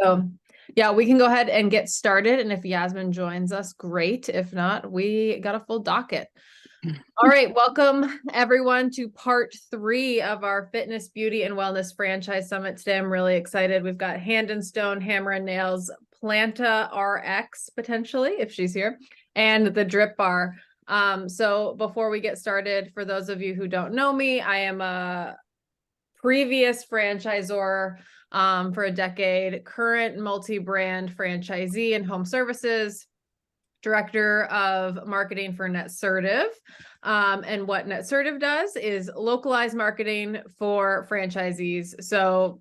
So yeah, we can go ahead and get started. And if Yasmin joins us, great. If not, we got a full docket. All right, welcome everyone to part 3 of our Fitness, Beauty, and Wellness Franchise Summit. Today, I'm really excited. We've got Hand and Stone, Hammer and Nails, PlantaRX potentially, if she's here, and the Drip Bar. So before we get started, for those of you who don't know me, I am a previous franchisor for a decade, current multi-brand franchisee in home services, director of marketing for Netsertive. And what Netsertive does is localized marketing for franchisees.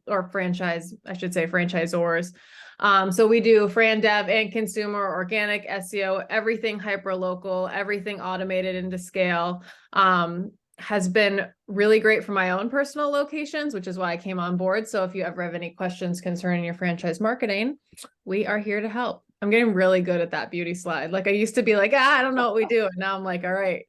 Or franchise, I should say franchisors. So we do fran dev and consumer, organic, SEO, everything hyper local, everything automated into scale. Has been really great for my own personal locations, which is why I came on board. So if you ever have any questions concerning your franchise marketing, we are here to help. I'm getting really good at that beauty slide. Like I used to be like, I don't know what we do. And now I'm like, all right,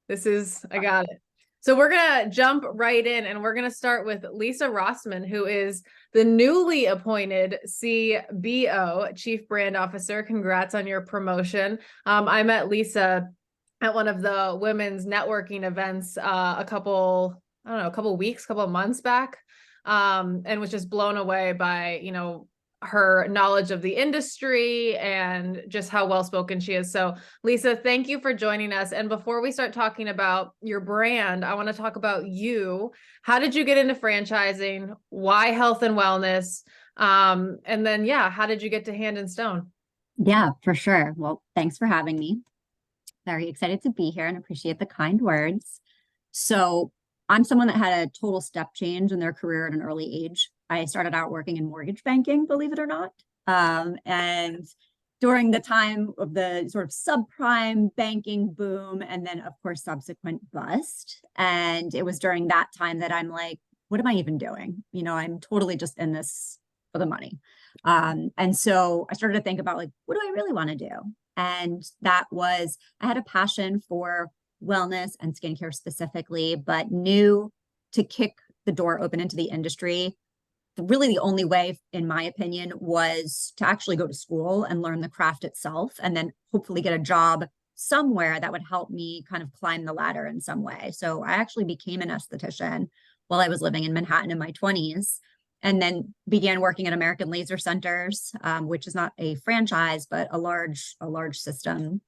I got it. So we're going to jump right in and we're going to start with Lisa Rossman, who is the newly appointed CBO, Chief Brand Officer. Congrats on your promotion. I met Lisa at one of the women's networking events a couple of months back, and was just blown away by, her knowledge of the industry and just how well-spoken she is. So Lisa, thank you for joining us. And before we start talking about your brand, I want to talk about you. How did you get into franchising? Why health and wellness? And then, how did you get to Hand and Stone? Yeah, for sure. Well, thanks for having me. Very excited to be here and appreciate the kind words. So I'm someone that had a total step change in their career at an early age. I started out working in mortgage banking, believe it or not. And during the time of the sort of subprime banking boom, and then of course, subsequent bust. And it was during that time that I'm like, what am I even doing? I'm totally just in this for the money. And so I started to think about like, what do I really want to do? And that was, I had a passion for wellness and skincare specifically, but knew to kick the door open into the industry, really the only way, in my opinion, was to actually go to school and learn the craft itself, and then hopefully get a job somewhere that would help me kind of climb the ladder in some way. So I actually became an esthetician while I was living in Manhattan in my 20s. And then began working at American Laser Centers, which is not a franchise, but a large system.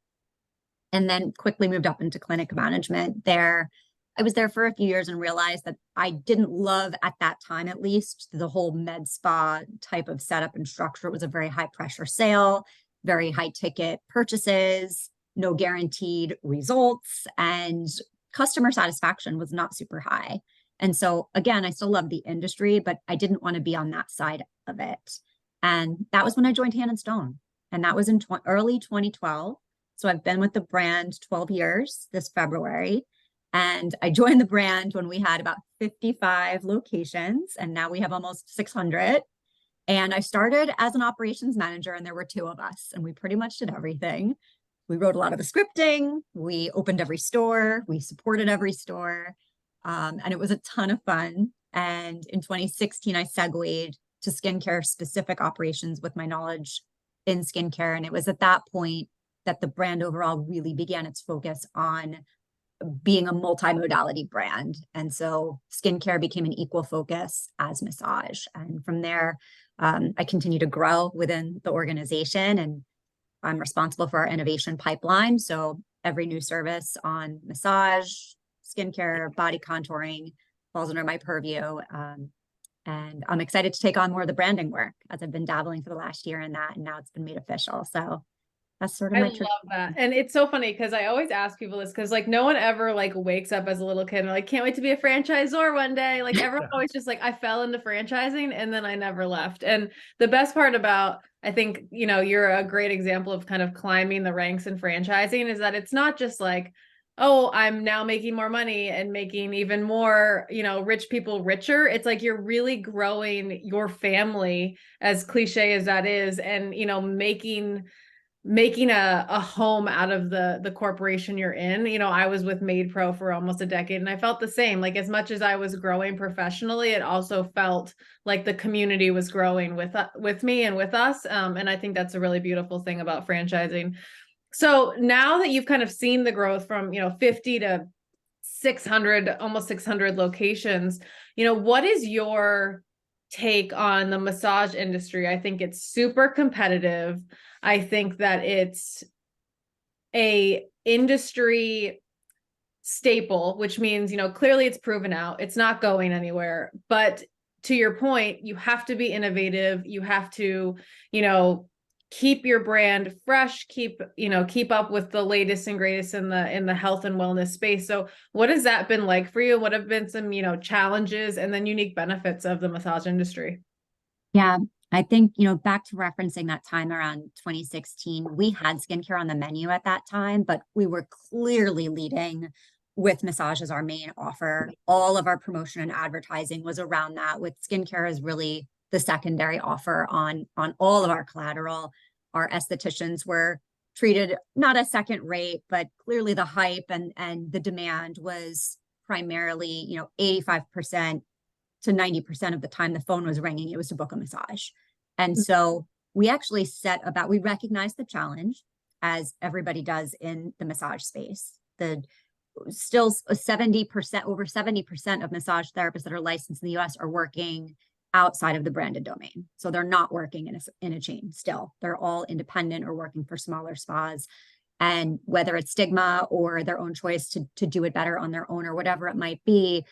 And then quickly moved up into clinic management there. I was there for a few years and realized that I didn't love, at that time at least, the whole med spa type of setup and structure. It was a very high pressure sale, very high ticket purchases, no guaranteed results, and customer satisfaction was not super high. And so again, I still love the industry, but I didn't want to be on that side of it. And that was when I joined Hand and Stone. And that was in early 2012. So I've been with the brand 12 years this February. And I joined the brand when we had about 55 locations, and now we have almost 600. And I started as an operations manager, and there were 2 of us, and we pretty much did everything. We wrote a lot of the scripting. We opened every store. We supported every store. And it was a ton of fun. And in 2016, I segued to skincare specific operations with my knowledge in skincare. And it was at that point that the brand overall really began its focus on being a multimodality brand. And so skincare became an equal focus as massage. And from there, I continue to grow within the organization, and I'm responsible for our innovation pipeline. So every new service on massage, skincare, body contouring falls under my purview. And I'm excited to take on more of the branding work, as I've been dabbling for the last year in that, and now it's been made official. So that's sort of my love that. And it's so funny because I always ask people this, because like no one ever like wakes up as a little kid and like, can't wait to be a franchisor one day. Like everyone always just like, I fell into franchising and then I never left. And the best part about, I think, you're a great example of kind of climbing the ranks in franchising, is that it's not just like, oh, I'm now making more money and making even more, rich people richer. It's like you're really growing your family, as cliche as that is, and, making making a home out of the corporation you're in. You know, I was with Made Pro for almost a decade, and I felt the same. Like, as much as I was growing professionally, it also felt like the community was growing with me and with us. And I think that's a really beautiful thing about franchising. So now that you've kind of seen the growth from, 50 to 600, almost 600 locations, what is your take on the massage industry? I think it's super competitive. I think that it's a industry staple, which means, clearly it's proven out. It's not going anywhere. But to your point, you have to be innovative. You have to, you know, keep your brand fresh, keep up with the latest and greatest in the health and wellness space. So what has that been like for you? What have been some, challenges and then unique benefits of the massage industry? Yeah, I think, back to referencing that time around 2016, we had skincare on the menu at that time, but we were clearly leading with massage as our main offer. All of our promotion and advertising was around that, with skincare as really the secondary offer on all of our collateral. Our estheticians were treated not as second rate, but clearly the hype and the demand was primarily, 85% to 90% of the time the phone was ringing, it was to book a massage. And so we actually we recognized the challenge, as everybody does in the massage space. The still 70%, over 70% of massage therapists that are licensed in the US are working outside of the branded domain. So they're not working in a chain still. They're all independent or working for smaller spas. And whether it's stigma or their own choice to do it better on their own or whatever it might be,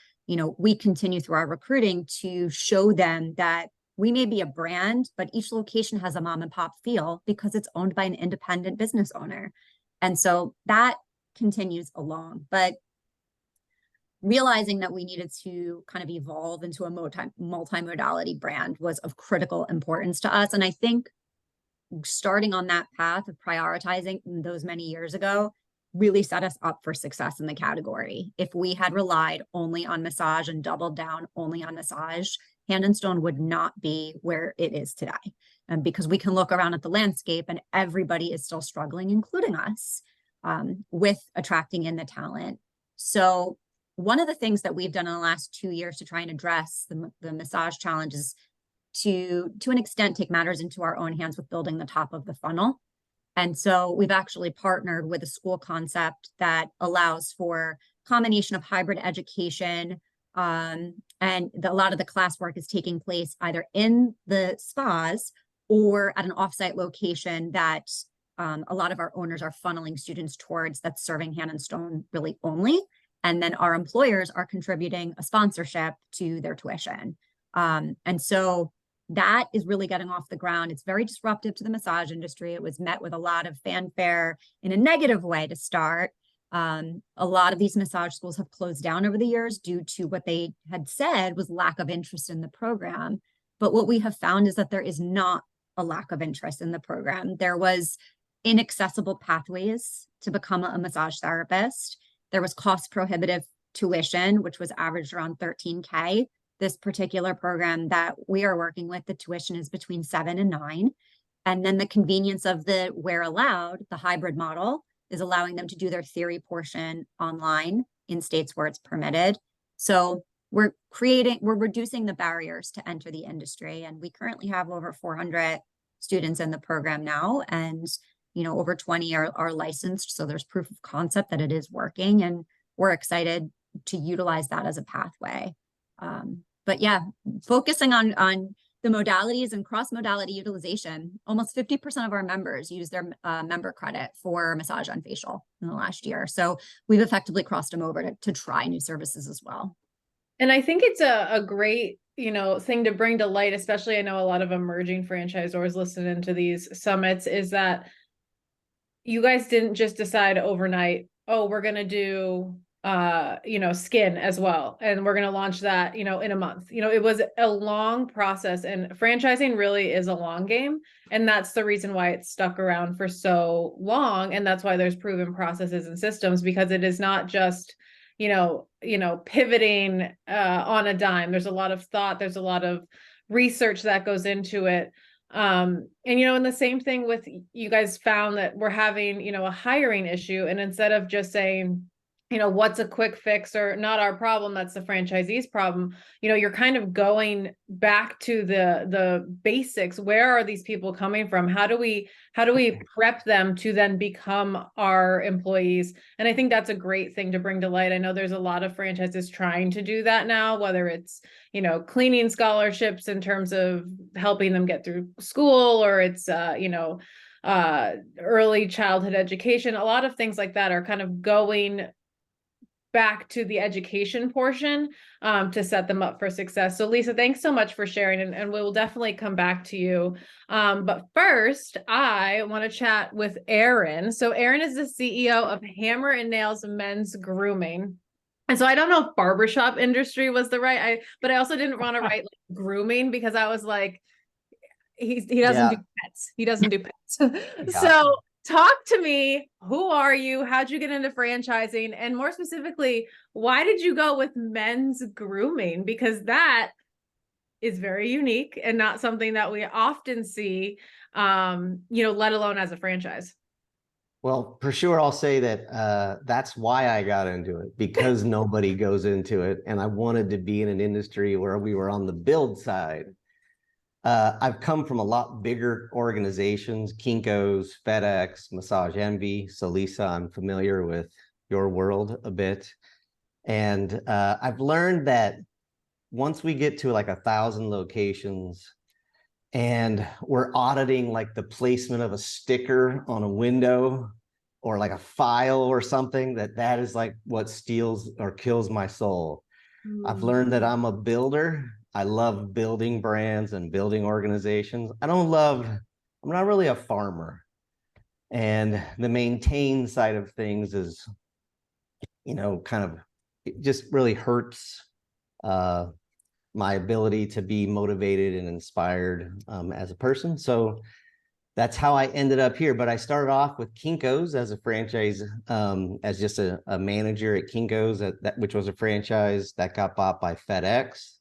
we continue through our recruiting to show them that we may be a brand, but each location has a mom and pop feel because it's owned by an independent business owner. And so that continues along. But realizing that we needed to kind of evolve into a multi-modality brand was of critical importance to us. And I think starting on that path of prioritizing those many years ago really set us up for success in the category. If we had relied only on massage and doubled down only on massage, Hand and Stone would not be where it is today. And because we can look around at the landscape and everybody is still struggling, including us, with attracting in the talent. So one of the things that we've done in the last 2 years to try and address the massage challenges to an extent take matters into our own hands with building the top of the funnel. And so we've actually partnered with a school concept that allows for combination of hybrid education, and a lot of the classwork is taking place either in the spas or at an offsite location that a lot of our owners are funneling students towards, that's serving Hand and Stone really only. And then our employers are contributing a sponsorship to their tuition. And so that is really getting off the ground. It's very disruptive to the massage industry. It was met with a lot of fanfare in a negative way to start. A lot of these massage schools have closed down over the years due to what they had said was lack of interest in the program. But what we have found is that there is not a lack of interest in the program. There was inaccessible pathways to become a massage therapist. There was cost prohibitive tuition, which was averaged around $13K. This particular program that we are working with, the tuition is between 7 and 9. And then the convenience of the where allowed, the hybrid model, is allowing them to do their theory portion online in states where it's permitted. So we're reducing the barriers to enter the industry. And we currently have over 400 students in the program now. And, over 20 are licensed. So there's proof of concept that it is working. And we're excited to utilize that as a pathway. But yeah, focusing on the modalities and cross-modality utilization, almost 50% of our members use their member credit for massage and facial in the last year. So we've effectively crossed them over to try new services as well. And I think it's a great, thing to bring to light, especially I know a lot of emerging franchisors listening to these summits, is that you guys didn't just decide overnight, oh, we're going to do skin as well, and we're going to launch that in a month. It was a long process, and franchising really is a long game, and that's the reason why it's stuck around for so long, and that's why there's proven processes and systems, because it is not just pivoting on a dime. There's a lot of thought, there's a lot of research that goes into it. And, and the same thing with you guys found that we're having, a hiring issue. And instead of just saying, what's a quick fix or not our problem, that's the franchisee's problem. You're kind of going back to the basics. Where are these people coming from? How do we prep them to then become our employees? And I think that's a great thing to bring to light. I know there's a lot of franchises trying to do that now, whether it's, cleaning scholarships in terms of helping them get through school, or it's, early childhood education. A lot of things like that are kind of going back to the education portion to set them up for success. So Lisa, thanks so much for sharing, and we will definitely come back to you. But first, I want to chat with Erin. So Erin is the CEO of Hammer and Nails Men's Grooming. And so I don't know if barbershop industry was the right, but I also didn't want to write like grooming, because I was like, he doesn't do pets. He doesn't do pets. So talk to me. Who are you? How'd you get into franchising? And more specifically, why did you go with men's grooming? Because that is very unique and not something that we often see, let alone as a franchise. Well, for sure, I'll say that that's why I got into it, because nobody goes into it. And I wanted to be in an industry where we were on the build side. I've come from a lot bigger organizations, Kinko's, FedEx, Massage Envy. So Lisa, I'm familiar with your world a bit. And I've learned that once we get to like 1,000 locations and we're auditing like the placement of a sticker on a window or like a file or something, that is like what steals or kills my soul. I've learned that I'm a builder. I love building brands and building organizations. I'm not really a farmer. And the maintain side of things is, kind of, it just really hurts my ability to be motivated and inspired as a person. So that's how I ended up here. But I started off with Kinko's as a franchise, as just a manager at Kinko's, which was a franchise that got bought by FedEx.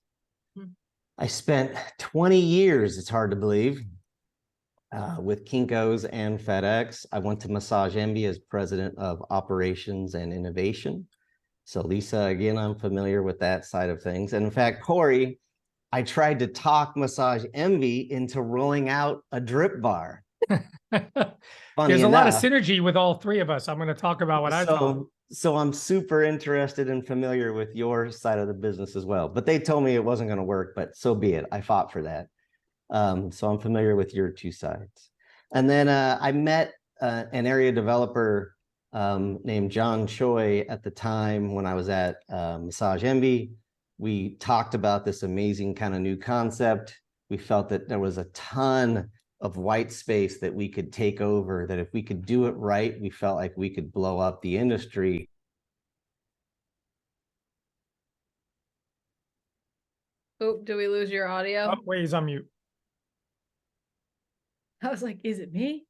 I spent 20 years, it's hard to believe, with Kinko's and FedEx. I went to Massage Envy as president of operations and innovation. So Lisa, again, I'm familiar with that side of things. And in fact, Corey, I tried to talk Massage Envy into rolling out a drip bar. There's a lot of synergy with all three of us. I'm going to talk about what I thought. So I'm super interested and familiar with your side of the business as well. But they told me it wasn't going to work, but so be it. I fought for that. So I'm familiar with your two sides. And then I met an area developer named John Choi at the time when I was at Massage Envy. We talked about this amazing kind of new concept. We felt that there was a ton of white space that we could take over, that if we could do it right, we felt like we could blow up the industry. Oh, do we lose your audio? Oh, wait, he's on mute. I was like, is it me?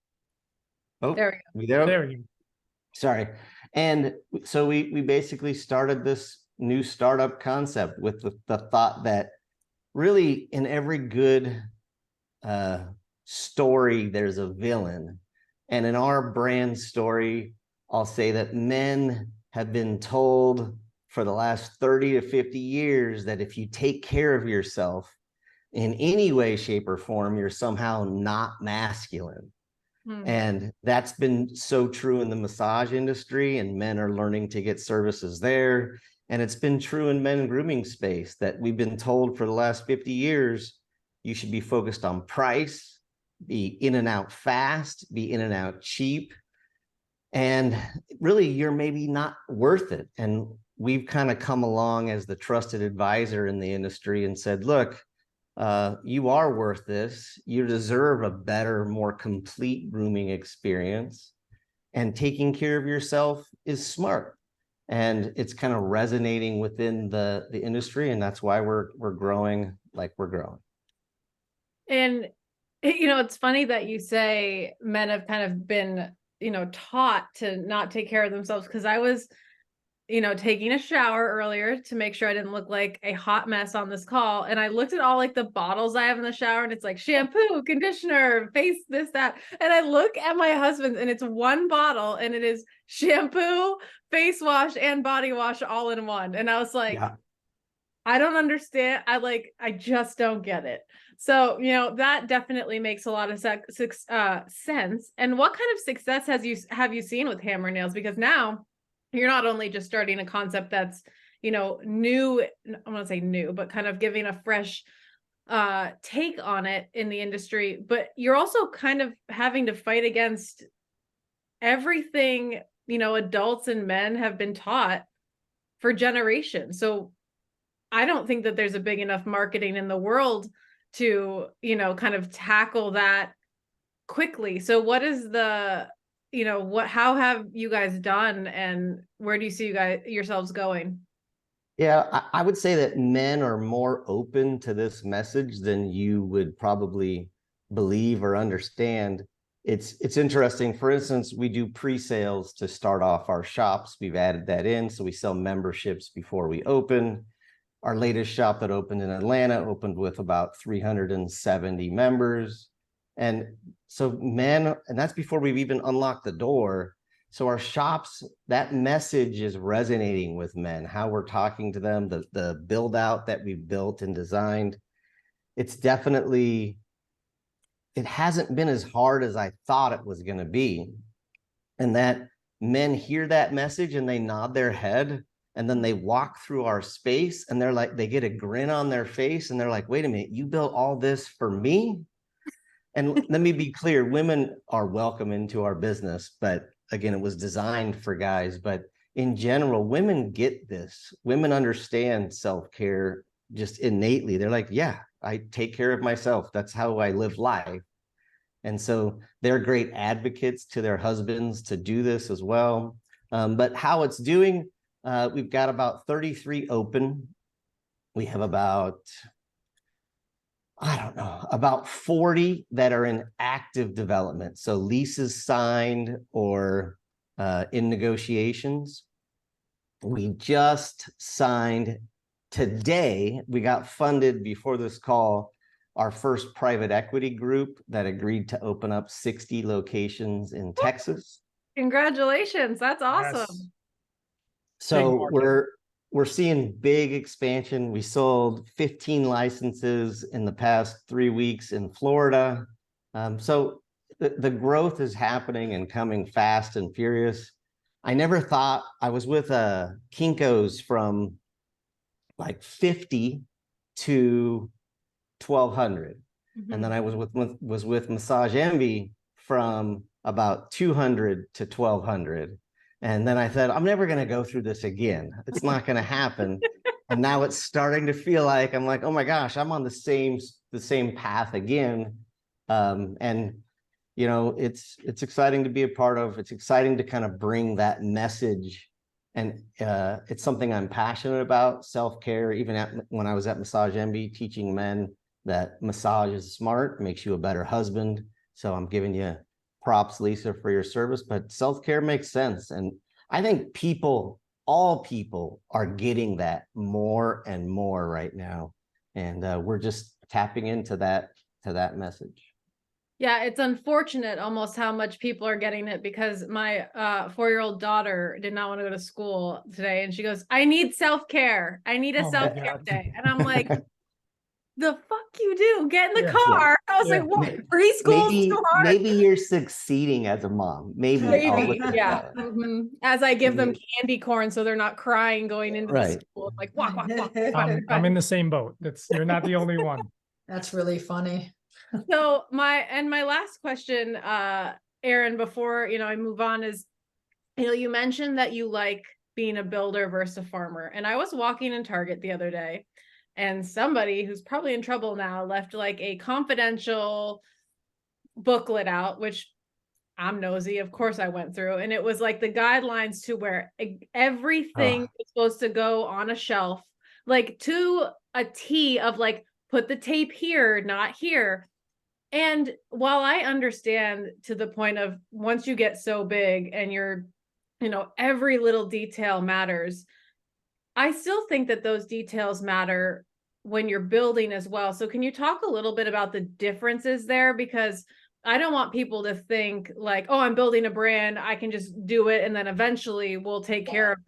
Oh, there we go. There we go. Sorry. And so we basically started this new startup concept with the thought that really in every good story, there's a villain. And in our brand story, I'll say that men have been told for the last 30 to 50 years that if you take care of yourself in any way, shape, or form, you're somehow not masculine. And that's been so true in the massage industry, and men are learning to get services there. And it's been true in men grooming space that we've been told for the last 50 years, you should be focused on price, be in and out fast, be in and out cheap. And really, you're maybe not worth it. And we've kind of come along as the trusted advisor in the industry and said, look, you are worth this. You deserve a better, more complete grooming experience. And taking care of yourself is smart. And it's kind of resonating within the industry. And that's why we're growing like we're growing. And, it's funny that you say men have kind of been, taught to not take care of themselves. Because I was taking a shower earlier to make sure I didn't look like a hot mess on this call. And I looked at all like the bottles I have in the shower, and it's like shampoo, conditioner, face, this, that. And I look at my husband's, and it's one bottle, and it is shampoo, face wash, and body wash all in one. And I was like, Yeah. I don't understand. I just don't get it. So, that definitely makes a lot of sense. And what kind of success have you seen with hammer nails? Because now you're not only just starting a concept that's, new, I want to say new, but kind of giving a fresh take on it in the industry, but you're also kind of having to fight against everything, adults and men have been taught for generations. So I don't think that there's a big enough marketing in the world to, kind of tackle that quickly. So what is how have you guys done, and where do you see yourselves going? Yeah, I would say that men are more open to this message than you would probably believe or understand. It's interesting. For instance, we do pre-sales to start off our shops. We've added that in, so we sell memberships before we open. Our latest shop that opened in Atlanta opened with about 370 members. And so men, and that's before we've even unlocked the door. So our shops, that message is resonating with men, how we're talking to them, the build out that we've built and designed. It's definitely, it hasn't been as hard as I thought it was going to be. And that men hear that message and they nod their head, and then they walk through our space and they're like, they get a grin on their face and they're like, wait a minute, you built all this for me? And let me be clear, women are welcome into our business, but again, it was designed for guys. But in general, women get this. Women understand self-care just innately. They're like, yeah, I take care of myself. That's how I live life. And so they're great advocates to their husbands to do this as well. But how it's doing, we've got about 33 open. We have about, I don't know, about 40 that are in active development. So leases signed or in negotiations. We just signed today. We got funded before this call, our first private equity group that agreed to open up 60 locations in Texas. Congratulations. That's awesome. Yes. So we're seeing big expansion. We sold 15 licenses in the past 3 weeks in Florida. So the growth is happening and coming fast and furious. I never thought, I was with Kinko's from like 50 to 1,200. Mm-hmm. And then I was with Massage Envy from about 200 to 1,200. And then I said, I'm never going to go through this again. It's not going to happen. And now it's starting to feel like, I'm like, oh my gosh, I'm on the same path again. And it's exciting to be a part of. It's exciting to kind of bring that message. And it's something I'm passionate about, self-care. Even when I was at Massage Envy, teaching men that massage is smart, makes you a better husband. So I'm giving you props, Lisa, for your service, but self-care makes sense. And I think all people are getting that more and more right now. And we're just tapping into that message. Yeah, it's unfortunate almost how much people are getting it, because my 4-year-old daughter did not want to go to school today. And she goes, I need self-care. I need a self-care day. And I'm like, the fuck you do? Get in the car. Yeah. I was like, what? Preschool's too hard. Maybe you're succeeding as a mom. Maybe. Yeah. Mm-hmm. As I give them candy corn so they're not crying going into the school. Like, walk. I'm in the same boat. You're not the only one. That's really funny. So my last question, Aaron, before I move on, is you mentioned that you like being a builder versus a farmer. And I was walking in Target the other day, and somebody who's probably in trouble now left like a confidential booklet out, which I'm nosy. Of course I went through, and it was like the guidelines to where everything is supposed to go on a shelf, like to a T of like, put the tape here, not here. And while I understand to the point of once you get so big and you're every little detail matters. I still think that those details matter when you're building as well. So can you talk a little bit about the differences there? Because I don't want people to think like, oh, I'm building a brand, I can just do it, and then eventually we'll take care of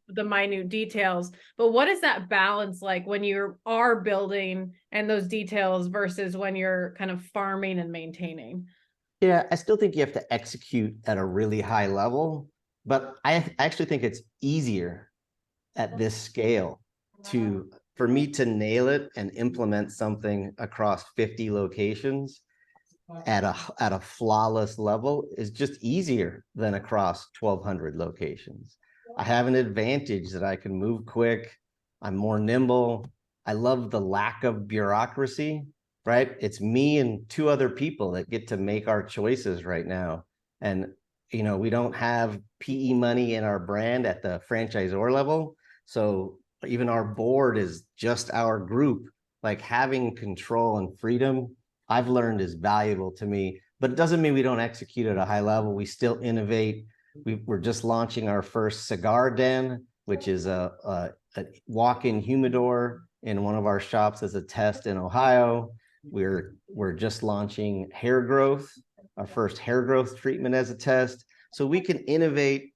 the minute details. But what is that balance like when you are building and those details versus when you're kind of farming and maintaining? Yeah, I still think you have to execute at a really high level, but I actually think it's easier at this scale for me to nail it and implement something across 50 locations at a flawless level is just easier than across 1,200 locations. I have an advantage that I can move quick. I'm more nimble. I love the lack of bureaucracy, right? It's me and 2 other people that get to make our choices right now. And, we don't have PE money in our brand at the franchisor level. So even our board is just our group. Like, having control and freedom, I've learned, is valuable to me, but it doesn't mean we don't execute at a high level. We still innovate. We're just launching our first cigar den, which is a walk-in humidor in one of our shops as a test in Ohio. We're just launching hair growth, our first hair growth treatment as a test. So we can innovate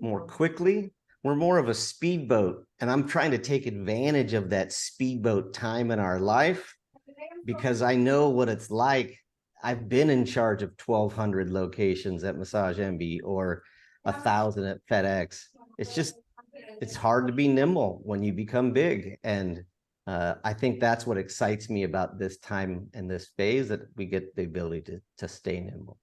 more quickly. We're more of a speedboat, and I'm trying to take advantage of that speedboat time in our life because I know what it's like. I've been in charge of 1,200 locations at Massage Envy or 1,000 at FedEx. It's hard to be nimble when you become big. And I think that's what excites me about this time and this phase, that we get the ability to stay nimble.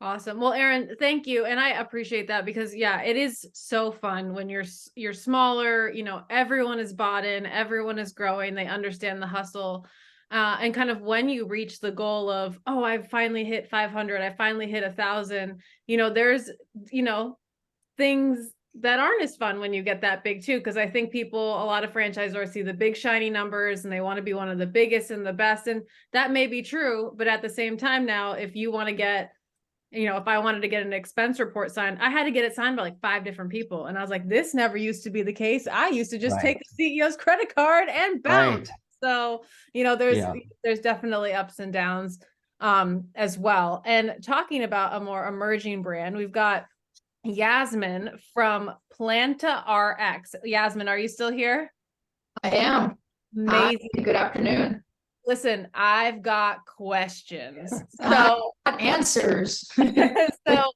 Awesome. Well, Aaron, thank you. And I appreciate that because yeah, it is so fun when you're smaller, everyone is bought in, everyone is growing, they understand the hustle. And kind of when you reach the goal of, oh, I've finally hit 500, I finally hit 1,000, there's, things that aren't as fun when you get that big too. Cause I think a lot of franchisors see the big shiny numbers and they want to be one of the biggest and the best. And that may be true, but at the same time now, if you want to get, if I wanted to get an expense report signed, I had to get it signed by like 5 different people. And I was like, this never used to be the case. I used to just take the CEO's credit card and bounce. So, there's definitely ups and downs as well. And talking about a more emerging brand, we've got Yasmin from PlantaRX. Yasmin, are you still here? I am. Amazing. Hi, good afternoon. Listen, I've got questions. So answers. So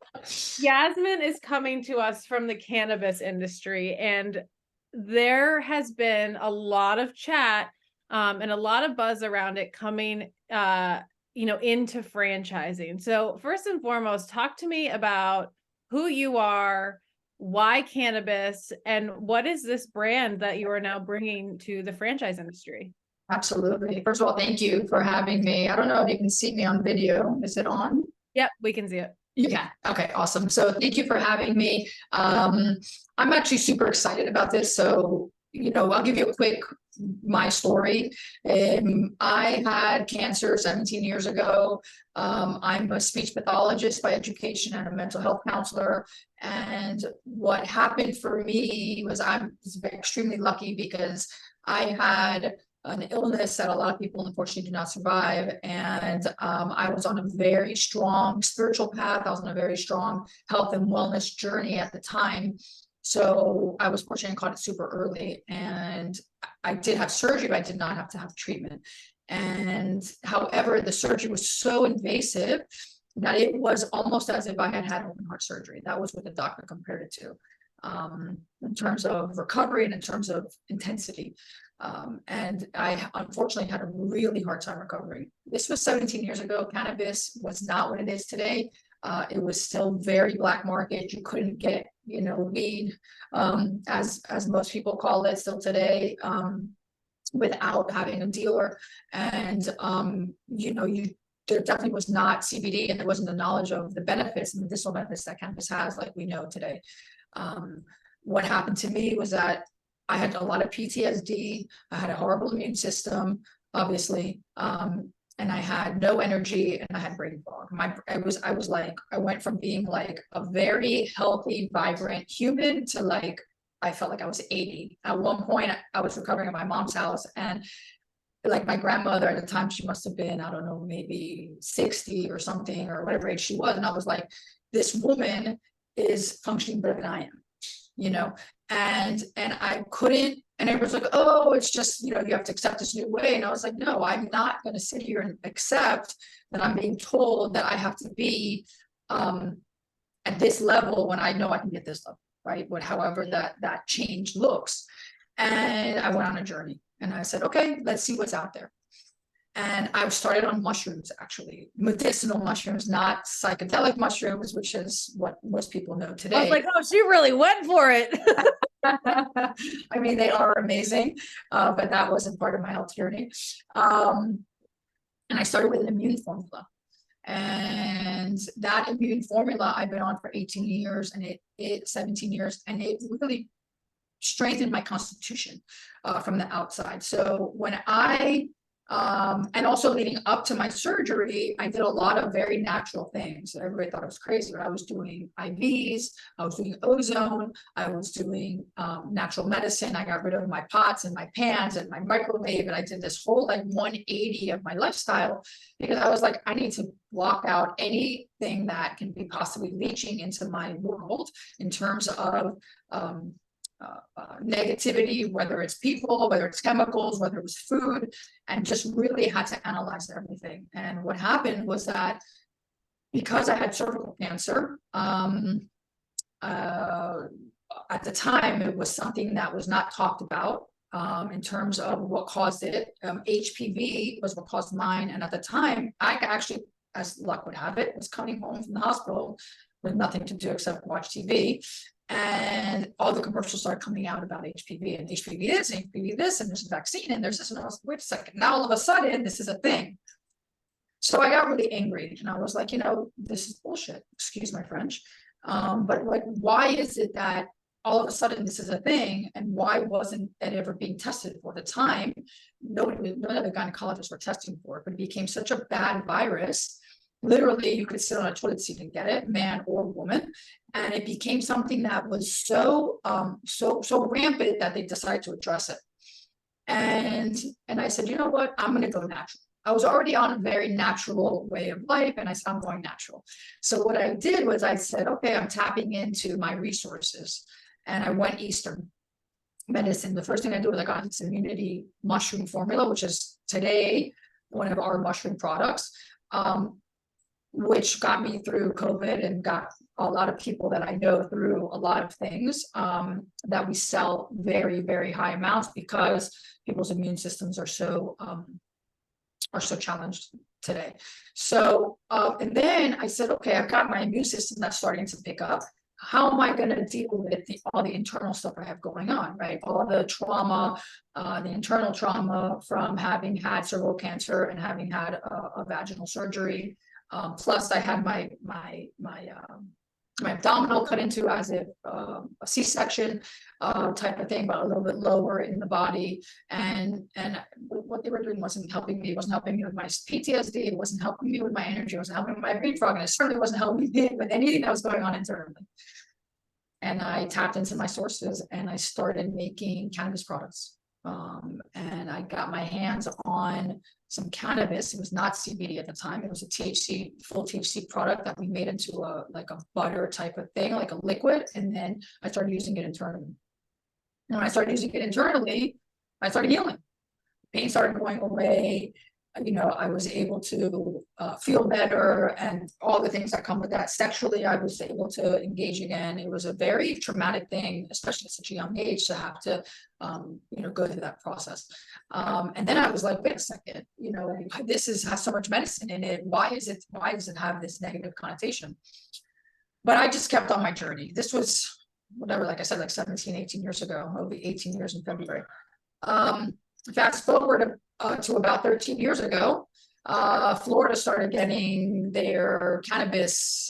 Yasmin is coming to us from the cannabis industry, and there has been a lot of chat and a lot of buzz around it coming into franchising. So first and foremost, talk to me about who you are, why cannabis, and what is this brand that you are now bringing to the franchise industry? Absolutely. First of all, thank you for having me. I don't know if you can see me on video. Is it on? Yep, we can see it. You can. Okay, awesome. So thank you for having me. I'm actually super excited about this. So, I'll give you a quick my story. I had cancer 17 years ago. I'm a speech pathologist by education and a mental health counselor. And what happened for me was I was extremely lucky because I had an illness that a lot of people unfortunately do not survive. And I was on a very strong spiritual path. I was on a very strong health and wellness journey at the time. So I was fortunate and caught it super early. And I did have surgery, but I did not have to have treatment. And however, the surgery was so invasive that it was almost as if I had had open heart surgery. That was what the doctor compared it to in terms of recovery and in terms of intensity. And I unfortunately had a really hard time recovering. This was 17 years ago. Cannabis was not what it is today. It was still very black market. You couldn't get, weed, as most people call it still today, without having a dealer. And, there definitely was not CBD, and there wasn't the knowledge of the benefits and the medicinal benefits that cannabis has, like we know today. What happened to me was that I had a lot of PTSD. I had a horrible immune system, obviously. and I had no energy and I had brain fog. I went from being like a very healthy, vibrant human to like, I felt like I was 80. At one point, I was recovering at my mom's house, and like my grandmother at the time, she must have been, I don't know, maybe 60 or something, or whatever age she was. And I was like, this woman is functioning better than I am, you know, and I couldn't, and it was like, oh, it's just, you know, you have to accept this new way. And I was like, no, I'm not going to sit here and accept that I'm being told that I have to be at this level when I know I can get this level, right? However that change looks. And I went on a journey, and I said, okay, let's see what's out there. And I started on mushrooms, actually, medicinal mushrooms, not psychedelic mushrooms, which is what most people know today. I was like, oh, she really went for it. I mean, they are amazing, but that wasn't part of my health journey. And I started with an immune formula. And that immune formula I've been on for 18 years, and it 17 years, and it really strengthened my constitution from the outside. So when and also leading up to my surgery, I did a lot of very natural things. Everybody thought I was crazy, but I was doing IVs, I was doing ozone, I was doing natural medicine. I got rid of my pots and my pans and my microwave, and I did this whole like 180 of my lifestyle, because I was like, I need to block out anything that can be possibly leaching into my world in terms of negativity, whether it's people, whether it's chemicals, whether it was food, and just really had to analyze everything. And what happened was that because I had cervical cancer, at the time, it was something that was not talked about in terms of what caused it. HPV was what caused mine. And at the time, I actually, as luck would have it, was coming home from the hospital with nothing to do except watch TV. And all the commercials started coming out about HPV, and HPV this, and HPV this, and there's a vaccine, and there's this, and I was like, wait a second, now all of a sudden, this is a thing. So I got really angry, and I was like, you know, this is bullshit, excuse my French. But like, why is it that all of a sudden this is a thing, and why wasn't it ever being tested for? The time, none of the gynecologists were testing for it, but it became such a bad virus. Literally, you could sit on a toilet seat and get it, man or woman. And it became something that was so rampant that they decided to address it. And I said, you know what? I'm going to go natural. I was already on a very natural way of life, and I said, I'm going natural. So what I did was I said, okay, I'm tapping into my resources. And I went Eastern medicine. The first thing I did was I got this immunity mushroom formula, which is today one of our mushroom products. Which got me through COVID and got a lot of people that I know through a lot of things that we sell very, very high amounts because people's immune systems are so challenged today. So, and then I said, okay, I've got my immune system that's starting to pick up. How am I going to deal with all the internal stuff I have going on, right? All the trauma, the internal trauma from having had cervical cancer and having had a vaginal surgery. Plus I had my abdominal cut into as if a C-section type of thing, but a little bit lower in the body. And what they were doing wasn't helping me. It wasn't helping me with my PTSD. It wasn't helping me with my energy. It wasn't helping with my brain fog. And it certainly wasn't helping me with anything that was going on internally. And I tapped into my sources, and I started making cannabis products. And I got my hands on some cannabis. It was not CBD at the time. It was a THC, full THC product that we made into a butter type of thing, like a liquid. And then I started using it internally. And when I started using it internally, I started healing. Pain started going away. You know, I was able to feel better, and all the things that come with that. Sexually, I was able to engage again. It was a very traumatic thing, especially at such a young age, to have to, you know, go through that process. And then I was like, wait a second, you know, this has so much medicine in it. Why does it have this negative connotation? But I just kept on my journey. This was whatever, like I said, like 17, 18 years ago. It'll be 18 years in February. Fast forward to about 13 years ago, Florida started getting their cannabis,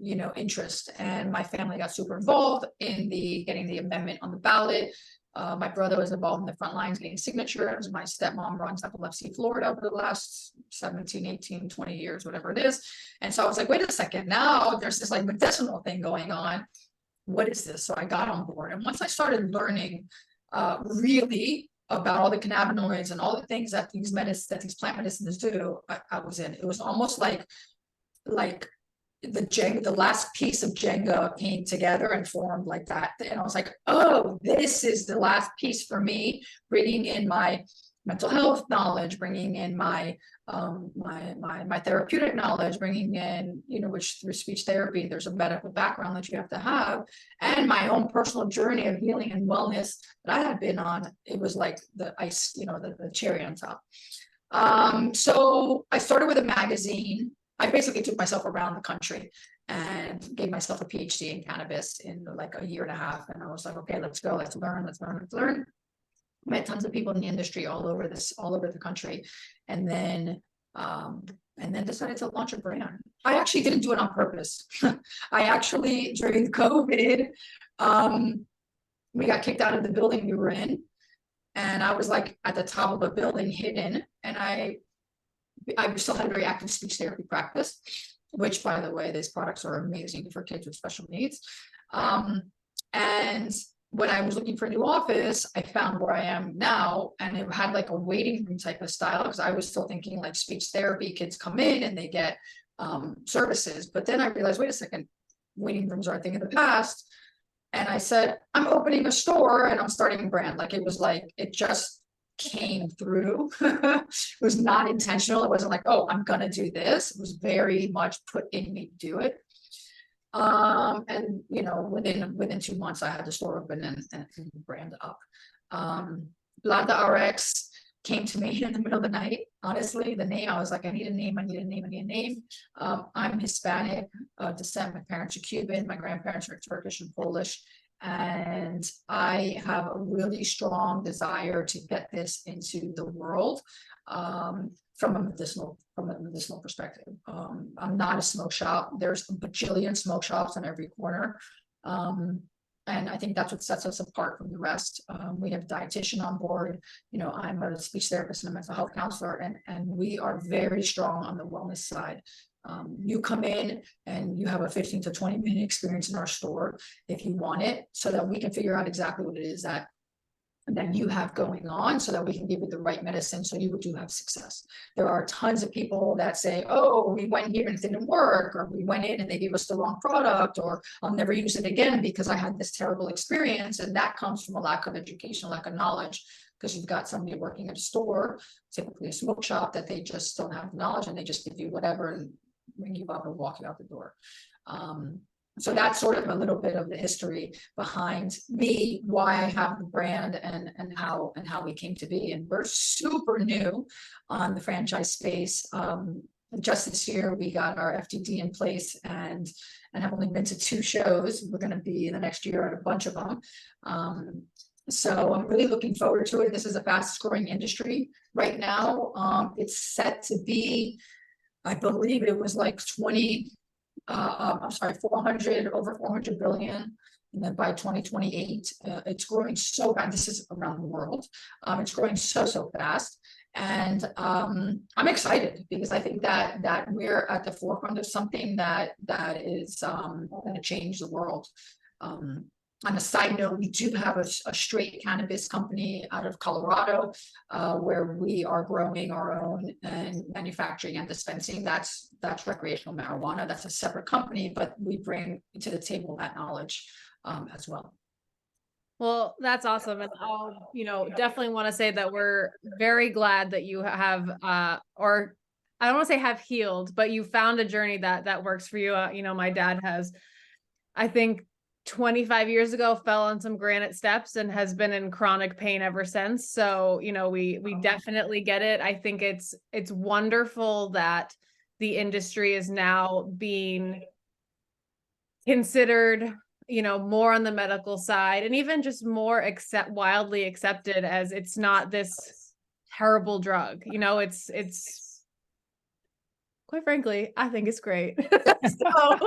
you know, interest, and my family got super involved in getting the amendment on the ballot My brother was involved in the front lines getting signatures. My stepmom runs Epilepsy Florida for the last 17, 18, 20 years, whatever it is. And so I was like, wait a second, now there's this like medicinal thing going on. What is this? So I got on board. And once I started learning really about all the cannabinoids and all the things that these plant medicines do, I was in. It was almost like the last piece of Jenga came together and formed like that. And I was like, oh, this is the last piece for me, bringing in my mental health knowledge, bringing in my my therapeutic knowledge, bringing in, you know, which through speech therapy, there's a medical background that you have to have, and my own personal journey of healing and wellness that I had been on. It was like the ice, you know, the cherry on top. So I started with a magazine. I basically took myself around the country and gave myself a PhD in cannabis in like a year and a half. And I was like, okay, let's go, let's learn, let's learn, let's learn. Met tons of people in the industry all over the country. And then decided to launch a brand. I actually didn't do it on purpose. I actually, during COVID, we got kicked out of the building we were in. And I was like at the top of a building hidden. And I still had a very active speech therapy practice, which, by the way, these products are amazing for kids with special needs. And when I was looking for a new office, I found where I am now, and it had like a waiting room type of style, because I was still thinking like speech therapy, kids come in and they get services. But then I realized, wait a second, waiting rooms are a thing of the past. And I said, I'm opening a store and I'm starting a brand. Like it was like, it just came through. It was not intentional. It wasn't like, oh, I'm gonna do this. It was very much put in me to do it. And you know, within 2 months I had the store open and brand up. PlantaRX came to me in the middle of the night. Honestly, the name, I was like, I need a name. I'm Hispanic descent. My parents are Cuban, my grandparents are Turkish and Polish. And I have a really strong desire to get this into the world from a medicinal perspective. I'm not a smoke shop. There's a bajillion smoke shops on every corner. And I think that's what sets us apart from the rest. We have a dietitian on board. You know, I'm a speech therapist and a mental health counselor, and we are very strong on the wellness side. You come in and you have a 15 to 20 minute experience in our store if you want it, so that we can figure out exactly what it is that you have going on, so that we can give you the right medicine so you do have success. There are tons of people that say, oh, we went here and it didn't work, or we went in and they gave us the wrong product, or I'll never use it again because I had this terrible experience. And that comes from a lack of education, lack of knowledge, because you've got somebody working at a store, typically a smoke shop, that they just don't have the knowledge and they just give you whatever and ring you up and walk you out the door. So that's sort of a little bit of the history behind me, why I have the brand, and how we came to be. And we're super new on the franchise space. Just this year, we got our FDD in place, and have only been to 2 shows. We're going to be in the next year at a bunch of them. So I'm really looking forward to it. This is the fastest growing industry right now. It's set to be, I believe it was like 400, over 400 billion. And then by 2028, it's growing so fast. This is around the world. It's growing so fast. And I'm excited because I think that we're at the forefront of something that is going to change the world. On a side note, we do have a straight cannabis company out of Colorado, where we are growing our own and manufacturing and dispensing. That's recreational marijuana. That's a separate company, but we bring to the table that knowledge as well. Well, that's awesome. And I'll, definitely want to say that we're very glad that you have, or I don't want to say have healed, but you found a journey that works for you. My dad has, I think, 25 years ago fell on some granite steps and has been in chronic pain ever since. So, we definitely get it. I think it's wonderful that the industry is now being considered, more on the medical side, and even just more widely accepted as it's not this terrible drug. It's quite frankly, I think it's great. So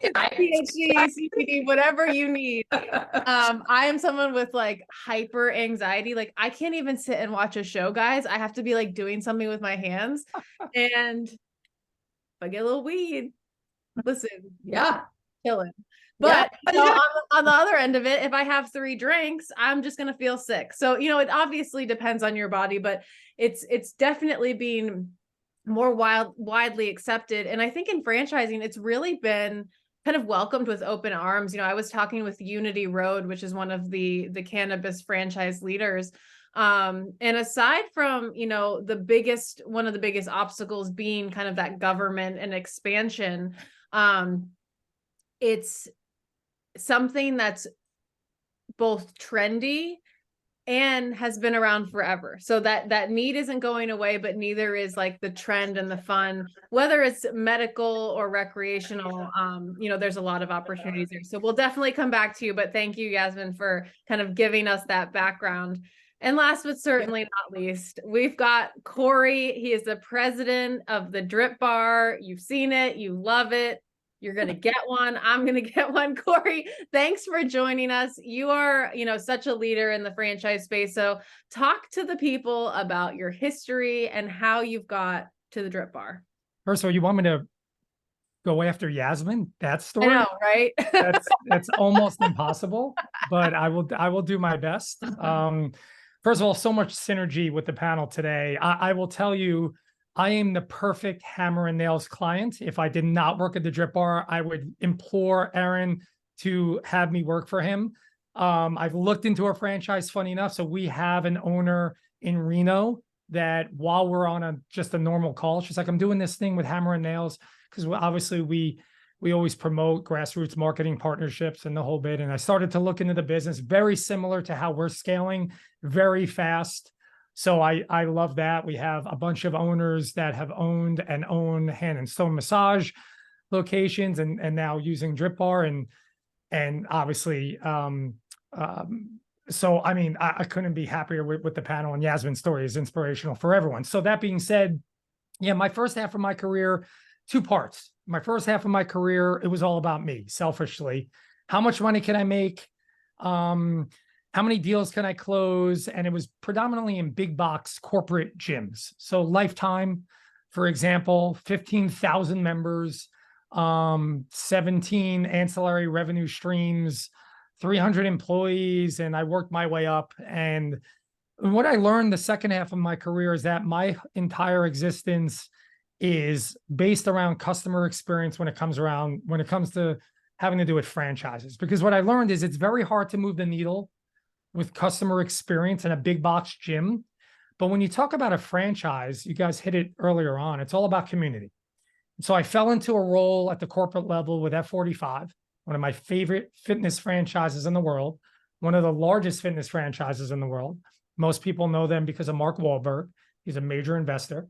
PhD, CPD, whatever you need. I am someone with like hyper anxiety. Like I can't even sit and watch a show, guys. I have to be like doing something with my hands. And if I get a little weed, listen, Yeah. killing. But you know, on the other end of it, if I have 3 drinks, I'm just gonna feel sick. So, you know, it obviously depends on your body, but it's definitely being more widely accepted. And I think in franchising, it's really been kind of welcomed with open arms. You know, I was talking with Unity Road, which is one of the cannabis franchise leaders. And aside from, you know, one of the biggest obstacles being kind of that government and expansion, it's something that's both trendy and has been around forever. So that need isn't going away, but neither is like the trend and the fun, whether it's medical or recreational. You know, there's a lot of opportunities there. So we'll definitely come back to you, but thank you, Yasmin, for kind of giving us that background. And last but certainly not least, we've got Corey. He is the president of the Drip Bar. You've seen it, you love it. You're going to get one. I'm going to get one. Corey, thanks for joining us. You are, you know, such a leader in the franchise space. So talk to the people about your history and how you've got to the Drip Bar. First of all, you want me to go after Yasmin? That story? I know, right? That's almost impossible, but I will do my best. First of all, so much synergy with the panel today. I will tell you, I am the perfect hammer and nails client. If I did not work at the Drip Bar, I would implore Aaron to have me work for him. I've looked into our franchise, funny enough. So we have an owner in Reno that while we're on just a normal call, she's like, I'm doing this thing with hammer and nails. Because obviously we always promote grassroots marketing partnerships and the whole bit. And I started to look into the business, very similar to how we're scaling, very fast. So I love that. We have a bunch of owners that have owned and own hand and stone massage locations and now using Drip Bar and obviously so I mean I couldn't be happier with the panel, and Yasmin's story is inspirational for everyone. So that being said, yeah, my first half of my career, 2 parts. My first half of my career, it was all about me, selfishly. How much money can I make? How many deals can I close? And it was predominantly in big box corporate gyms. So Lifetime, for example, 15,000 members, 17 ancillary revenue streams, 300 employees, and I worked my way up. And what I learned the second half of my career is that my entire existence is based around customer experience when it comes to having to do with franchises. Because what I learned is it's very hard to move the needle with customer experience in a big box gym. But when you talk about a franchise, you guys hit it earlier on, it's all about community. So I fell into a role at the corporate level with F45, one of my favorite fitness franchises in the world, one of the largest fitness franchises in the world. Most people know them because of Mark Wahlberg. He's a major investor.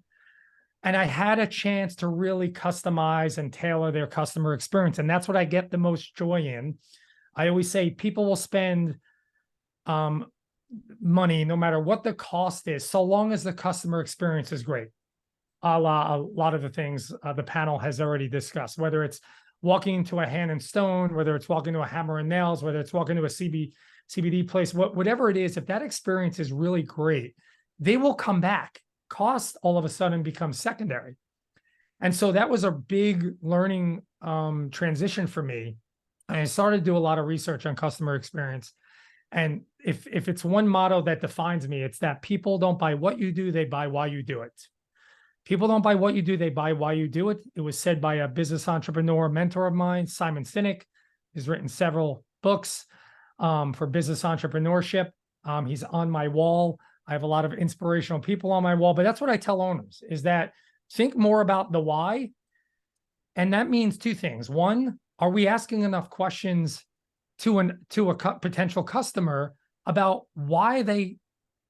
And I had a chance to really customize and tailor their customer experience. And that's what I get the most joy in. I always say people will spend money, no matter what the cost is, so long as the customer experience is great. A lot of the things the panel has already discussed, whether it's walking into a hand and stone, whether it's walking to a hammer and nails, whether it's walking to a CBD place, whatever it is, if that experience is really great, they will come back. Cost all of a sudden becomes secondary. And so that was a big learning transition for me. And I started to do a lot of research on customer experience. And if it's one motto that defines me, it's that people don't buy what you do, they buy why you do it. People don't buy what you do, they buy why you do it. It was said by a business entrepreneur mentor of mine, Simon Sinek. He's written several books for business entrepreneurship. He's on my wall. I have a lot of inspirational people on my wall, but that's what I tell owners is that think more about the why. And that means 2 things. One, are we asking enough questions to a potential customer about why they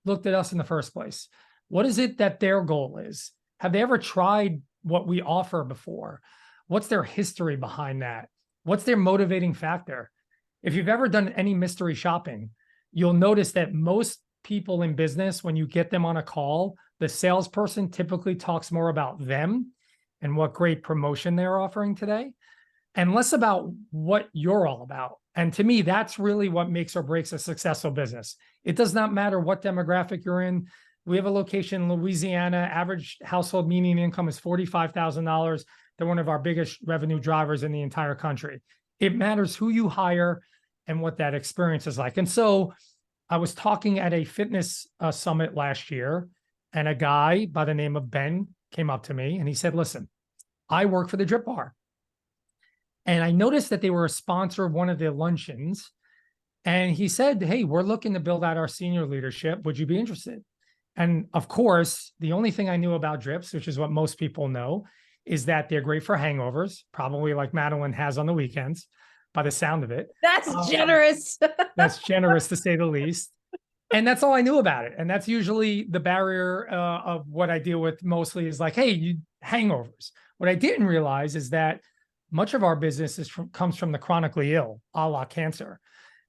looked at us in the first place? What is it that their goal is? Have they ever tried what we offer before? What's their history behind that? What's their motivating factor? If you've ever done any mystery shopping, you'll notice that most people in business, when you get them on a call, the salesperson typically talks more about them and what great promotion they're offering today, and less about what you're all about. And to me, that's really what makes or breaks a successful business. It does not matter what demographic you're in. We have a location in Louisiana. Average household median income is $45,000. They're one of our biggest revenue drivers in the entire country. It matters who you hire and what that experience is like. And so I was talking at a fitness summit last year, and a guy by the name of Ben came up to me and he said, listen, I work for the Drip Bar. And I noticed that they were a sponsor of one of the luncheons. And he said, hey, we're looking to build out our senior leadership. Would you be interested? And of course, the only thing I knew about drips, which is what most people know, is that they're great for hangovers, probably like Madeline has on the weekends, by the sound of it. That's generous. That's generous to say the least. And that's all I knew about it. And that's usually the barrier of what I deal with mostly is like, hey, hangovers. What I didn't realize is that much of our business comes from the chronically ill, a la cancer.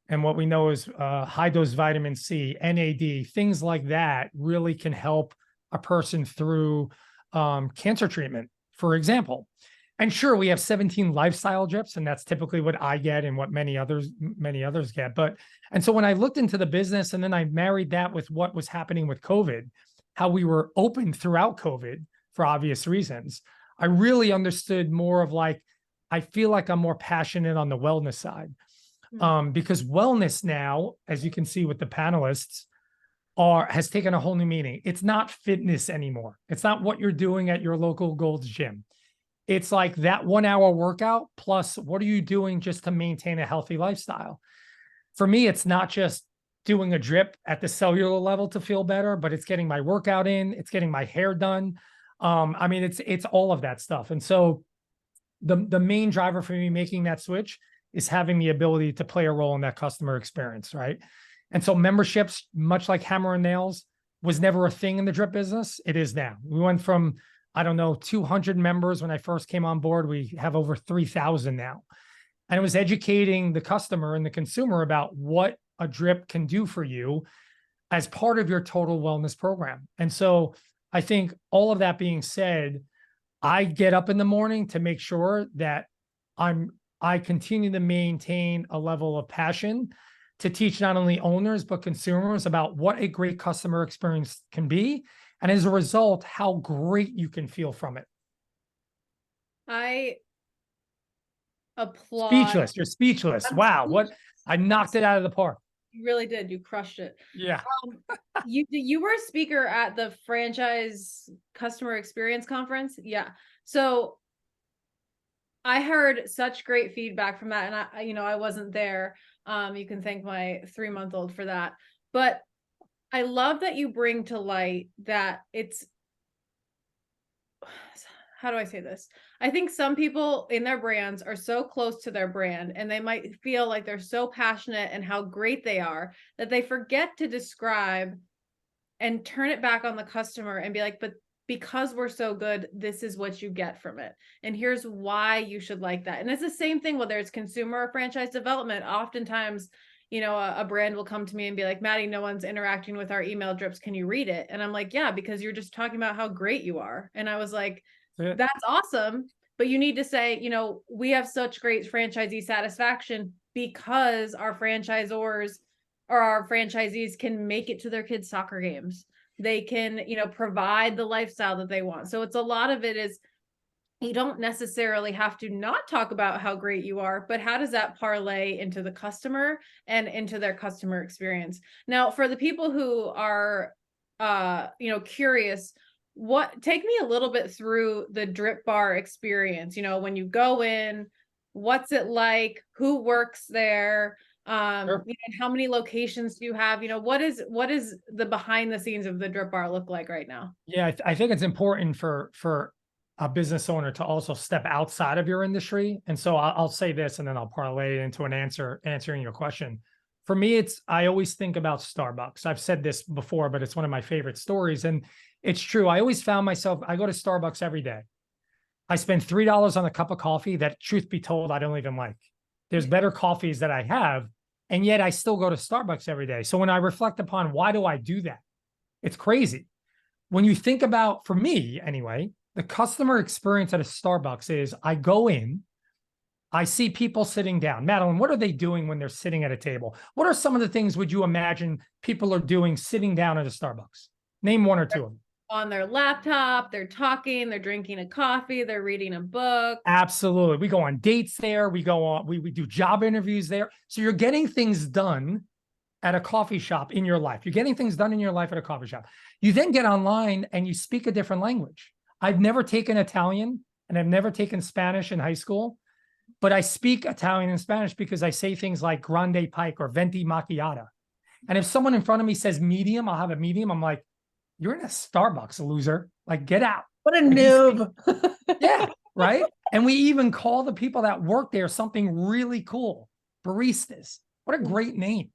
And what we know is high dose vitamin C, NAD, things like that really can help a person through cancer treatment, for example. And sure, we have 17 lifestyle drips, and that's typically what I get and what many others get. And so when I looked into the business and then I married that with what was happening with COVID, how we were open throughout COVID for obvious reasons, I really understood more of like, I feel like I'm more passionate on the wellness side. Because wellness now, as you can see with the panelists, has taken a whole new meaning. It's not fitness anymore. It's not what you're doing at your local Gold's Gym. It's like that 1 hour workout plus what are you doing just to maintain a healthy lifestyle? For me, it's not just doing a drip at the cellular level to feel better, but it's getting my workout in, it's getting my hair done. I mean, it's all of that stuff. And so the main driver for me making that switch is having the ability to play a role in that customer experience, right? And so memberships, much like Hammer and Nails, was never a thing in the drip business. It is now. We went from, 200 members when I first came on board. We have over 3,000 now. And it was educating the customer and the consumer about what a drip can do for you as part of your total wellness program. And so I think all of that being said, I get up in the morning to make sure that I continue to maintain a level of passion to teach not only owners, but consumers about what a great customer experience can be. And as a result, how great you can feel from it. I applaud. Speechless. You're speechless. I'm wow. speechless. What I knocked it out of the park. You really did. You crushed it. Yeah. You were a speaker at the franchise customer experience conference. Yeah. So I heard such great feedback from that. And I wasn't there. You can thank my 3-month-old for that. But I love that you bring to light that how do I say this? I think some people in their brands are so close to their brand and they might feel like they're so passionate and how great they are that they forget to describe and turn it back on the customer and be like, but because we're so good, this is what you get from it. And here's why you should like that. And it's the same thing, whether it's consumer or franchise development. Oftentimes, a brand will come to me and be like, Maddie, no one's interacting with our email drips. Can you read it? And I'm like, yeah, because you're just talking about how great you are. And I was like, that's awesome. But you need to say, we have such great franchisee satisfaction because our franchisors or our franchisees can make it to their kids' soccer games. They can, provide the lifestyle that they want. So it's a lot of it is you don't necessarily have to not talk about how great you are, but how does that parlay into the customer and into their customer experience? Now, for the people who are, curious, take me a little bit through the Drip Bar experience. When you go in, what's it like? Who works there? Sure. How many locations do you have? What is the behind the scenes of the Drip Bar look like right now? Yeah, I think it's important for a business owner to also step outside of your industry. And so I'll say this, and then I'll parlay it into an answering your question. For me, I always think about Starbucks. I've said this before, but it's one of my favorite stories. And it's true. I always found myself, I go to Starbucks every day. I spend $3 on a cup of coffee that, truth be told, I don't even like. There's better coffees that I have, and yet I still go to Starbucks every day. So when I reflect upon why do I do that, it's crazy. When you think about, for me anyway, The customer experience at a Starbucks is I go in, I see people sitting down. Madeline, what are they doing when they're sitting at a table? What are some of the things would you imagine people are doing sitting down at a Starbucks? Name one or two of them. On their laptop, they're talking, they're drinking a coffee, they're reading a book. Absolutely. We go on dates there. We go on, we do job interviews there. So you're getting things done at a coffee shop in your life. You're getting things done in your life at a coffee shop. You then get online and you speak a different language. I've never taken Italian and I've never taken Spanish in high school, but I speak Italian and Spanish because I say things like grande pike or venti macchiato. And if someone in front of me says medium, I'll have a medium. I'm like, you're in a Starbucks, loser. Like, get out. What a noob. Yeah, right. And we even call the people that work there something really cool. Baristas. What a great name,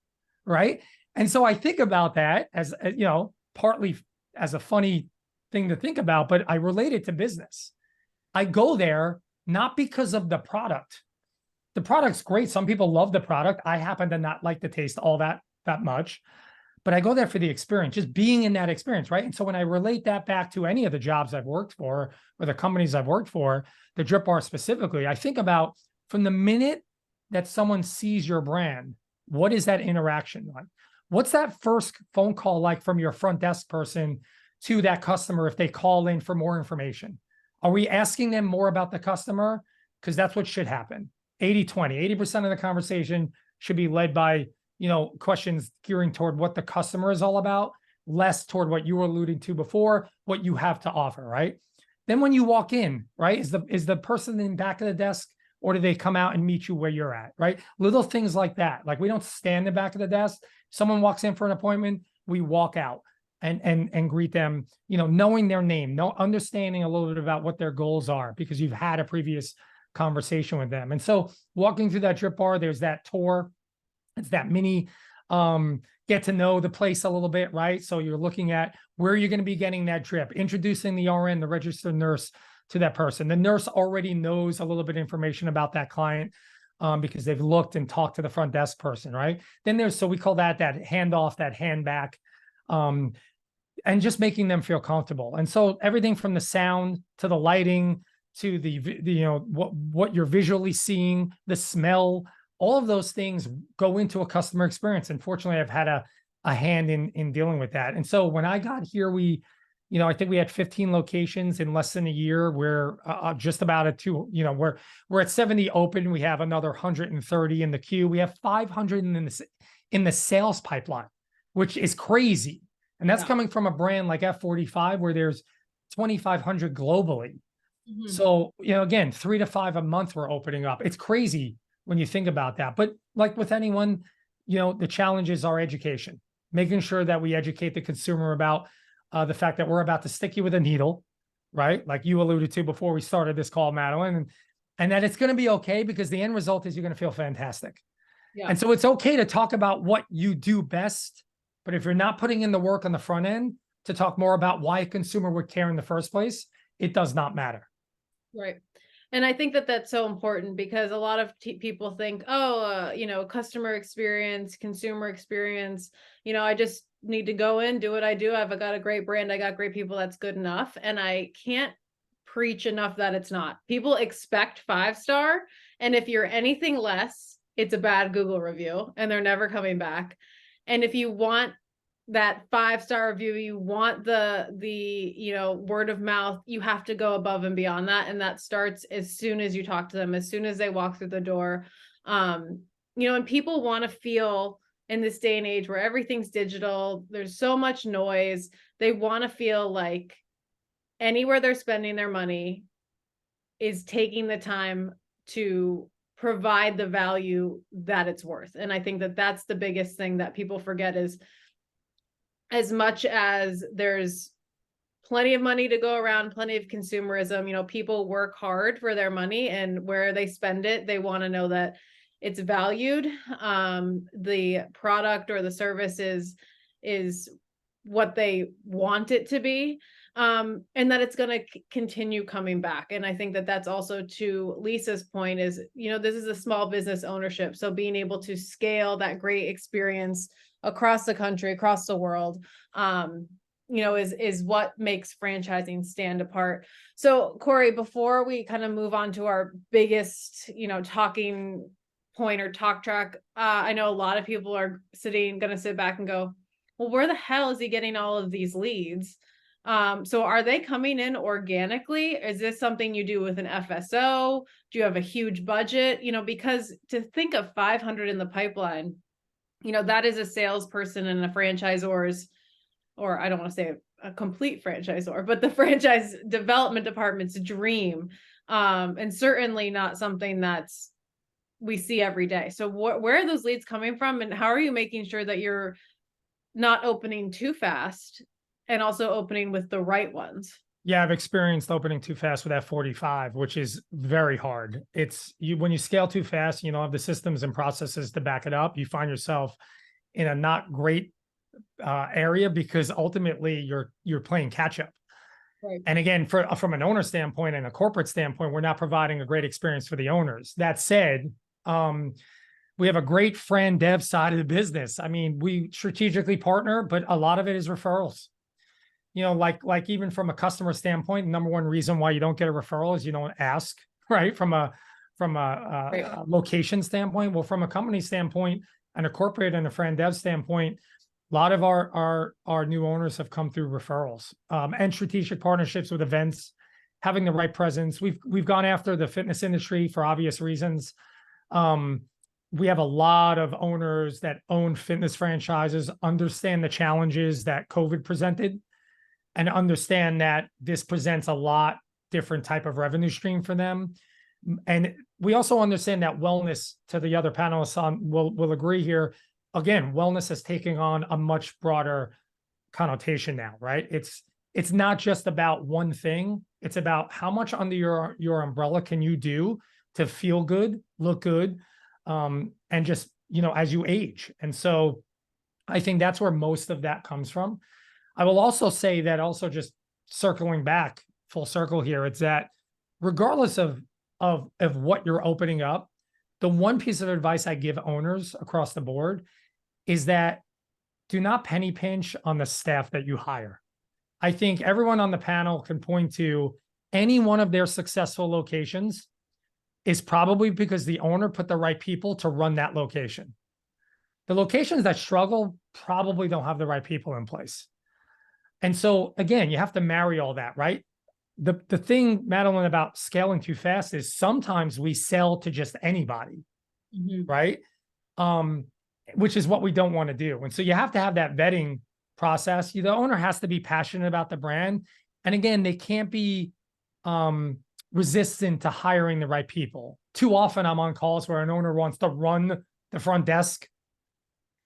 right? And so I think about that as, you know, partly as a funny thing to think about, but I relate it to business. I go there not because of the product. The product's great. Some people love the product. I happen to not like the taste all that much. But I go there for the experience, just being in that experience, right? And so when I relate that back to any of the jobs I've worked for or the companies I've worked for, the Drip Bar specifically, I think about from the minute that someone sees your brand, what is that interaction like? What's that first phone call like from your front desk person to that customer if they call in for more information? Are we asking them more about the customer? Because that's what should happen. 80-20, 80% of the conversation should be led by, you know, questions gearing toward what the customer is all about, less toward what you were alluding to before, what you have to offer, right? Then when you walk in, right, is the person in back of the desk, or do they come out and meet you where you're at, right? Little things like that. Like we don't stand in the back of the desk. Someone walks in for an appointment, we walk out and greet them, you know, knowing their name, understanding a little bit about what their goals are because you've had a previous conversation with them. And so walking through that Drip Bar, there's that tour. It's that mini get to know the place a little bit, right? So you're looking at where you're going to be getting that drip, introducing the RN, the registered nurse, to that person. The nurse already knows a little bit of information about that client because they've looked and talked to the front desk person, right? Then there's, so we call that handoff, that hand back, and just making them feel comfortable. And so everything from the sound to the lighting to the you know, what you're visually seeing, the smell, all of those things go into a customer experience. And fortunately, I've had a hand in dealing with that. And so when I got here, you know, I think we had 15 locations in less than a year. We're just about at two, you know, we're at 70 open. We have another 130 in the queue. We have 500 in the sales pipeline, which is crazy. And that's coming from a brand like F45 where there's 2,500 globally. Mm-hmm. So, you know, again, 3 to 5 a month we're opening up. It's crazy when you think about that. But like with anyone, you know, the challenge is our education, making sure that we educate the consumer about the fact that we're about to stick you with a needle, right? Like you alluded to before we started this call, Madeline, and that it's going to be okay because the end result is you're going to feel fantastic. Yeah. And so it's okay to talk about what you do best, but if you're not putting in the work on the front end to talk more about why a consumer would care in the first place, it does not matter. Right. And I think that that's so important because a lot of people think, oh, you know, customer experience, consumer experience, you know, I just need to go in, do what I do. I've got a great brand. I got great people. That's good enough. And I can't preach enough that it's not. People expect 5-star. And if you're anything less, it's a bad Google review and they're never coming back. And if you want that 5-star review, you want the you know, word of mouth, you have to go above and beyond that. And that starts as soon as you talk to them, as soon as they walk through the door. You know, and people want to feel in this day and age where everything's digital, there's so much noise. They want to feel like anywhere they're spending their money is taking the time to provide the value that it's worth. And I think that that's the biggest thing that people forget is, as much as there's plenty of money to go around, plenty of consumerism, you know, people work hard for their money, and where they spend it, they want to know that it's valued. The product or the service is what they want it to be, and that it's going to continue coming back. And I think that that's also, to Lisa's point, is, you know, this is a small business ownership. So being able to scale that great experience across the country, across the world, you is what makes franchising stand apart. So Corey, before we kind of move on to our biggest, talking point or talk track, I know a lot of people are gonna sit back and go, well, where the hell is he getting all of these leads? So are they coming in organically? Is this something you do with an FSO? Do you have a huge budget? Because to think of 500 in the pipeline, that is a salesperson and a franchisor's, or I don't want to say a complete franchisor, but the franchise development department's dream. And certainly not something that's we see every day. So where are those leads coming from, and how are you making sure that you're not opening too fast and also opening with the right ones? Yeah, I've experienced opening too fast with F45, which is very hard. When you scale too fast, you don't have the systems and processes to back it up. You find yourself in a not great area because ultimately you're playing catch up. Right. And again, from an owner standpoint and a corporate standpoint, we're not providing a great experience for the owners. That said, we have a great friend dev side of the business. I mean, we strategically partner, but a lot of it is referrals. Like even from a customer standpoint, the number one reason why you don't get a referral is you don't ask, right? From a location standpoint. Well, from a company standpoint and a corporate and a friend dev standpoint, a lot of our new owners have come through referrals and strategic partnerships with events, having the right presence. We've gone after the fitness industry for obvious reasons. We have a lot of owners that own fitness franchises, understand the challenges that COVID presented, and understand that this presents a lot different type of revenue stream for them. And we also understand that wellness, to the other panelists will agree here. Again, wellness is taking on a much broader connotation now, right? It's not just about one thing. It's about how much under your umbrella can you do to feel good, look good, and just, as you age. And so I think that's where most of that comes from. I will also say that, also just circling back full circle here, it's that regardless of what you're opening up, the one piece of advice I give owners across the board is that do not penny pinch on the staff that you hire. I think everyone on the panel can point to any one of their successful locations is probably because the owner put the right people to run that location. The locations that struggle probably don't have the right people in place. And so again, you have to marry all that, right? The thing, Madeline, about scaling too fast is sometimes we sell to just anybody, right? Which is what we don't want to do. And so you have to have that vetting process. The owner has to be passionate about the brand. And again, they can't be resistant to hiring the right people. Too often I'm on calls where an owner wants to run the front desk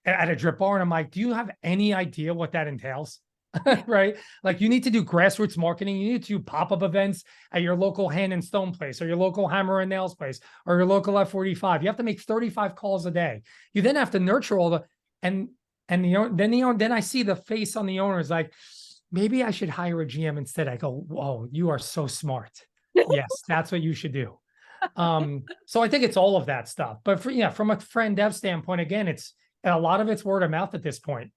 at a drip bar. And I'm like, do you have any idea what that entails? Right? Like, you need to do grassroots marketing. You need to do pop-up events at your local hand and stone place, or your local hammer and nails place, or your local F45. You have to make 35 calls a day. You then have to nurture all then I see the face on the owner is like, maybe I should hire a GM instead. I go, whoa, you are so smart. Yes, that's what you should do. So I think it's all of that stuff. But from a friend dev standpoint, again, it's a lot of it's word of mouth at this point.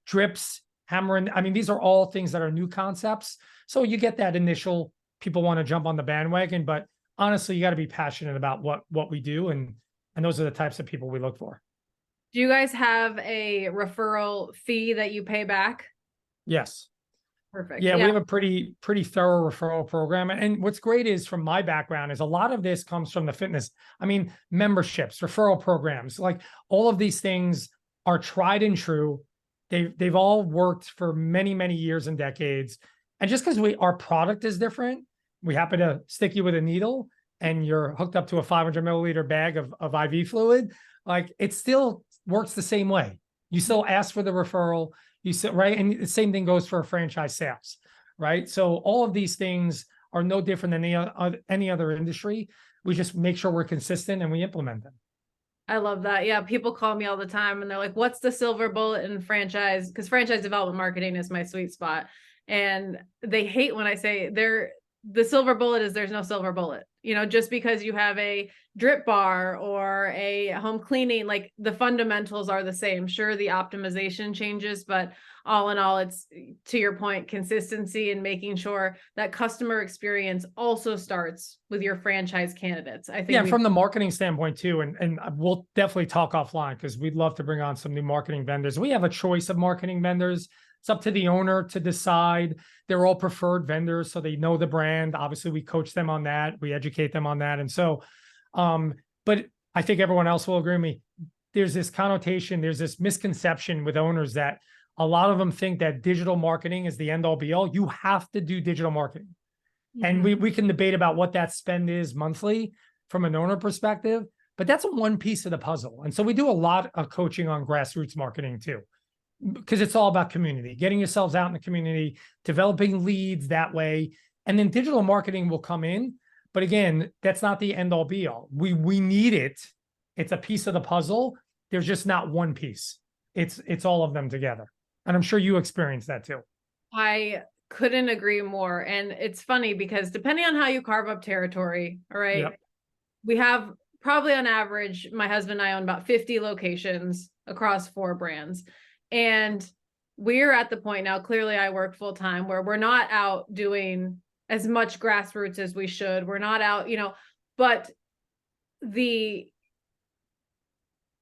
Drips, hammering. I mean, these are all things that are new concepts. So you get that initial people want to jump on the bandwagon, but honestly, you got to be passionate about what we do. And those are the types of people we look for. Do you guys have a referral fee that you pay back? Yes. Perfect. Yeah, we have a pretty thorough referral program. And what's great is, from my background, is a lot of this comes from the fitness. I mean, memberships, referral programs, like all of these things are tried and true. They've all worked for many, many years and decades. And just because our product is different, we happen to stick you with a needle and you're hooked up to a 500 milliliter bag of IV fluid, like, it still works the same way. You still ask for the referral, right? And the same thing goes for franchise sales, right? So all of these things are no different than any other industry. We just make sure we're consistent and we implement them. I love that. Yeah, people call me all the time and they're like, what's the silver bullet in franchise? Because franchise development marketing is my sweet spot. And they hate when I say the silver bullet is there's no silver bullet. You know, just because you have a drip bar or a home cleaning, like the fundamentals are the same. Sure, the optimization changes, but all in all, it's, to your point, consistency and making sure that customer experience also starts with your franchise candidates. I think Yeah, from the marketing standpoint too, and we'll definitely talk offline because we'd love to bring on some new marketing vendors. We have a choice of marketing vendors. It's up to the owner to decide. They're all preferred vendors, so they know the brand. Obviously, we coach them on that. We educate them on that. And so, but I think everyone else will agree with me. There's this connotation, there's this misconception with owners that a lot of them think that digital marketing is the end all be all. You have to do digital marketing. And we can debate about what that spend is monthly from an owner perspective, but that's one piece of the puzzle. And so we do a lot of coaching on grassroots marketing too, because it's all about community, getting yourselves out in the community, developing leads that way. And then digital marketing will come in. But again, that's not the end all be all. We need it. It's a piece of the puzzle. There's just not one piece. It's all of them together. And I'm sure you experienced that too. I couldn't agree more. And it's funny because depending on how you carve up territory, all right, Yep. we have probably on average, my husband and I own about 50 locations across 4 brands. And we're at the point now, clearly I work full time, where we're not out doing as much grassroots as we should. We're not out, you know, but the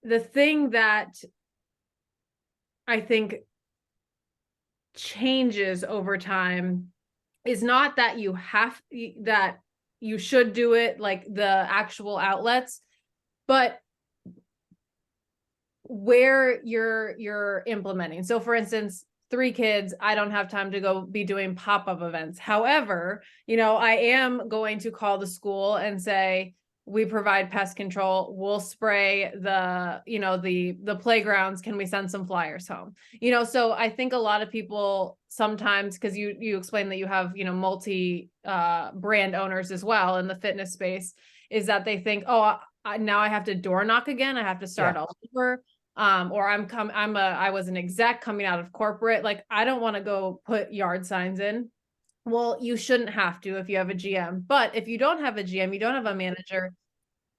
thing that I think changes over time is not that that you should do it, like the actual outlets, but where you're implementing. So for instance, 3 kids, I don't have time to go be doing pop-up events. However, you know, I am going to call the school and say, we provide pest control. We'll spray the, you know, the playgrounds. Can we send some flyers home? You know, so I think a lot of people sometimes, because you explained that you have, you know, multi brand owners as well in the fitness space, is that they think, oh, now I have to door knock again. I have to start all over. Or I was an exec coming out of corporate. Like, I don't want to go put yard signs in. Well, you shouldn't have to if you have a GM, but if you don't have a GM, you don't have a manager,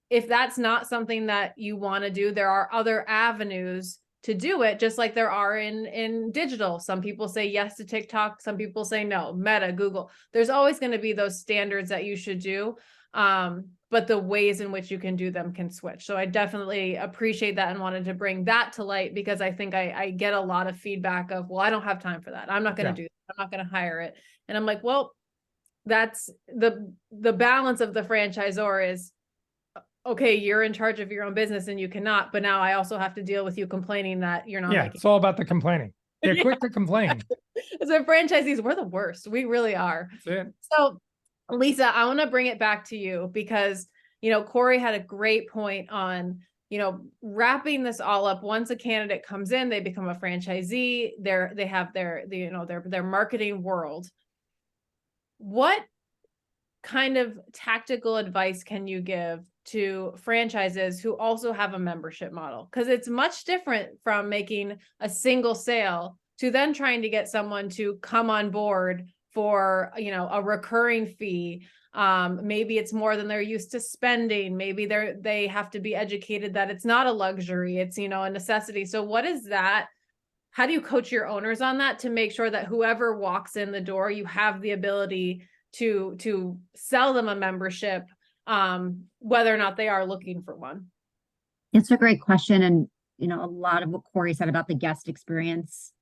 if that's not something that you want to do, there are other avenues to do it, just like there are in digital. Some people say yes to TikTok. Some people say no, Meta, Google. There's always going to be those standards that you should do. But the ways in which you can do them can switch. So I definitely appreciate that and wanted to bring that to light, because I think I get a lot of feedback of, well, I don't have time for that. I'm not going to do that. I'm not going to hire it. And I'm like, well, that's the balance of the franchisor is, okay, you're in charge of your own business and you cannot, but now I also have to deal with you complaining that you're not. Yeah, it's all about the complaining. They're quick to complain. So franchisees, we're the worst. We really are. That's it. So Lisa, I want to bring it back to you because, you know, Corey had a great point on, you know, wrapping this all up. Once a candidate comes in, they become a franchisee. They have their marketing world. What kind of tactical advice can you give to franchises who also have a membership model? Because it's much different from making a single sale to then trying to get someone to come on board for, you know, a recurring fee. Maybe it's more than they're used to spending. Maybe they have to be educated that it's not a luxury, it's, you know, a necessity. So what is that? How do you coach your owners on that to make sure that whoever walks in the door, you have the ability to sell them a membership, whether or not they are looking for one? It's a great question. And, you know, a lot of what Corey said about the guest experience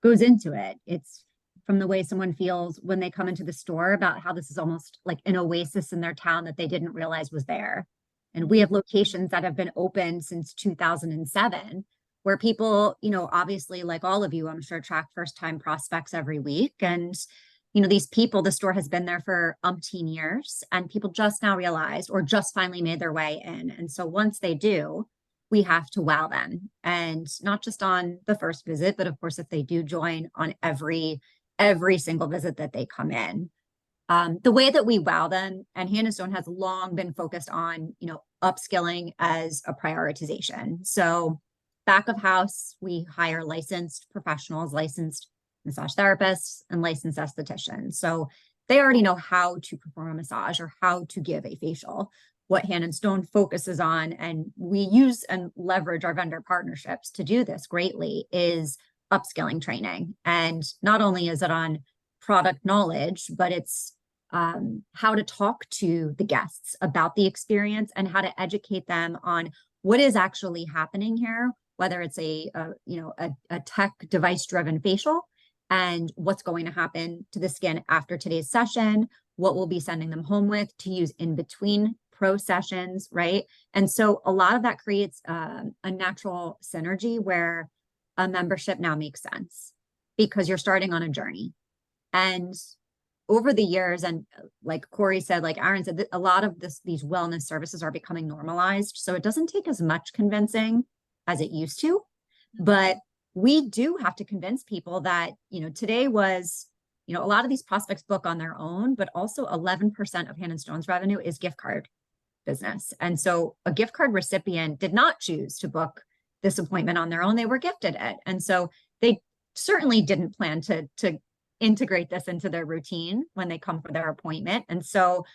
goes into it. It's from the way someone feels when they come into the store about how this is almost like an oasis in their town that they didn't realize was there. And we have locations that have been open since 2007, where people, you know, obviously, like all of you, I'm sure, track first-time prospects every week. And, you know, these people, the store has been there for umpteen years, and people just now realized or just finally made their way in. And so once they do, we have to wow them. And not just on the first visit, but of course, if they do join, on every single visit that they come in. The way that we wow them, and Hand and Stone has long been focused on, you know, upskilling as a prioritization. So back of house, we hire licensed professionals, licensed massage therapists, and licensed estheticians. So they already know how to perform a massage or how to give a facial. What Hand and Stone focuses on, and we use and leverage our vendor partnerships to do this greatly, is upskilling training. And not only is it on product knowledge, but it's how to talk to the guests about the experience and how to educate them on what is actually happening here, whether it's a tech device driven facial and what's going to happen to the skin after today's session, what we'll be sending them home with to use in between pro sessions, right? And so a lot of that creates a natural synergy where a membership now makes sense because you're starting on a journey. And over the years, and like Corey said, like Aaron said, a lot of these wellness services are becoming normalized. So it doesn't take as much convincing as it used to, but we do have to convince people that, today was, a lot of these prospects book on their own, but also 11% of Hand and Stone's revenue is gift card business. And so a gift card recipient did not choose to book this appointment on their own. They were gifted it. And so they certainly didn't plan to integrate this into their routine when they come for their appointment. And so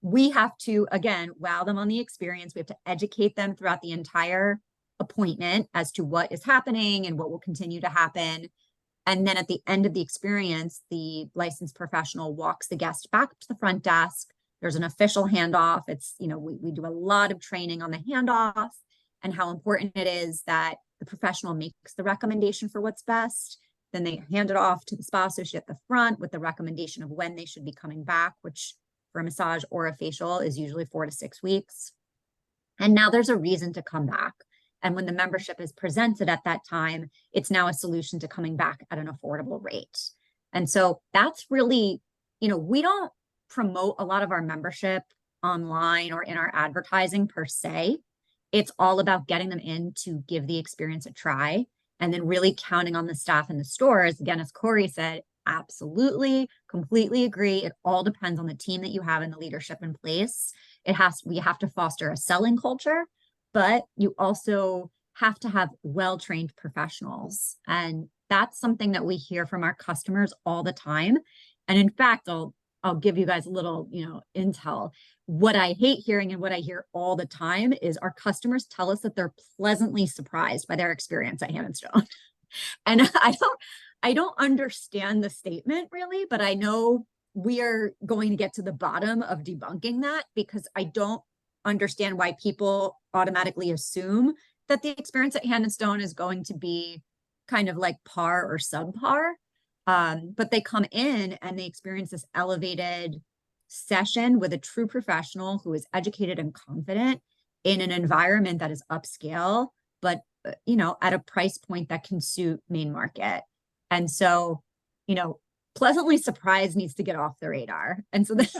we have to, again, wow them on the experience. We have to educate them throughout the entire appointment as to what is happening and what will continue to happen. And then at the end of the experience, the licensed professional walks the guest back to the front desk. There's an official handoff. It's, we do a lot of training on the handoff and how important it is that the professional makes the recommendation for what's best. Then they hand it off to the spa associate at the front with the recommendation of when they should be coming back, which for a massage or a facial is usually 4 to 6 weeks. And now there's a reason to come back. And when the membership is presented at that time, it's now a solution to coming back at an affordable rate. And so that's really, we don't promote a lot of our membership online or in our advertising per se. It's all about getting them in to give the experience a try. And then really counting on the staff in the stores. Again, as Corey said, absolutely, completely agree. It all depends on the team that you have and the leadership in place. We have to foster a selling culture, but you also have to have well-trained professionals. And that's something that we hear from our customers all the time. And in fact, I'll give you guys a little, intel. What I hate hearing and what I hear all the time is our customers tell us that they're pleasantly surprised by their experience at Hand and Stone. And I don't understand the statement really, but I know we are going to get to the bottom of debunking that because I don't understand why people automatically assume that the experience at Hand and Stone is going to be kind of like par or subpar. But they come in and they experience this elevated session with a true professional who is educated and confident in an environment that is upscale, but at a price point that can suit main market. And so, pleasantly surprised needs to get off the radar. And so that's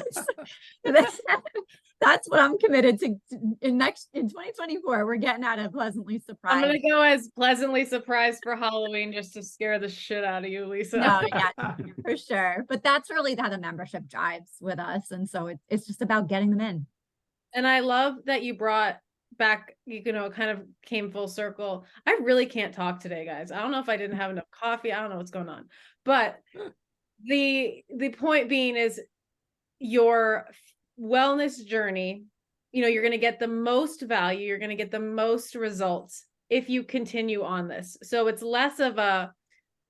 what I'm committed to in 2024. We're getting out of pleasantly surprised. I'm going to go as pleasantly surprised for Halloween just to scare the shit out of you, Lisa. No, yeah, for sure. But that's really how the membership jives with us. And so it's just about getting them in. And I love that you brought back, kind of came full circle. I really can't talk today, guys. I don't know if I didn't have enough coffee. I don't know what's going on. But the point being is your wellness journey, you're going to get the most value. You're going to get the most results if you continue on this. So it's less of a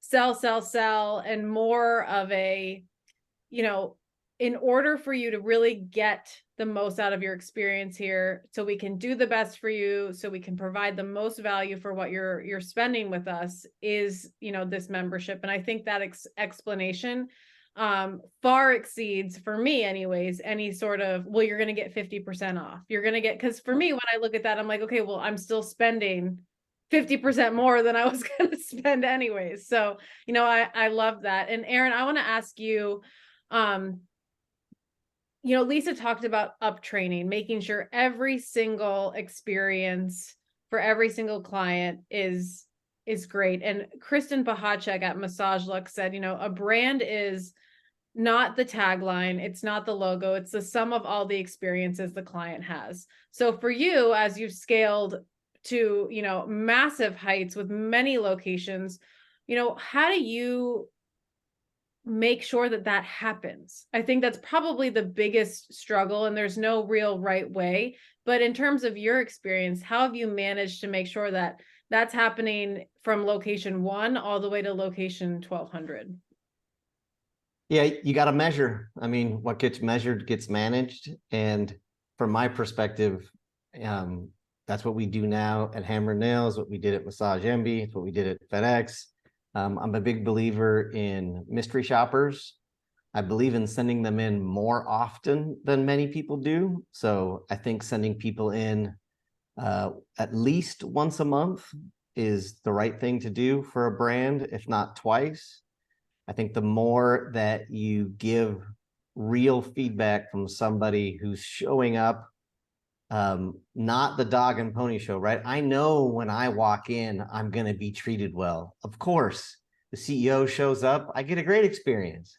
sell, and more of a, in order for you to really get the most out of your experience here, so we can do the best for you, so we can provide the most value for what you're spending with us is, this membership. And I think that explanation far exceeds, for me anyways, any sort of, well, you're going to get 50% off. You're going to get, because for me, when I look at that, I'm like, okay, well, I'm still spending 50% more than I was going to spend anyways. So, I love that. And Aaron, I want to ask you, Lisa talked about up training, making sure every single experience for every single client is great. And Kristen Pahacek at Massage Look said, a brand is not the tagline, it's not the logo, it's the sum of all the experiences the client has. So for you, as you've scaled to, massive heights with many locations, how do you make sure that that happens? I think that's probably the biggest struggle, and there's no real right way. But in terms of your experience, how have you managed to make sure that that's happening from location 1 all the way to location 1200? Yeah, you got to measure. I mean, what gets measured gets managed. And from my perspective, that's what we do now at Hammer Nails, what we did at Massage Envy, it's what we did at FedEx. I'm a big believer in mystery shoppers. I believe in sending them in more often than many people do. So I think sending people in at least once a month is the right thing to do for a brand, if not twice. I think the more that you give real feedback from somebody who's showing up, not the dog and pony show, right? I know when I walk in, I'm going to be treated well. Of course, the CEO shows up, I get a great experience.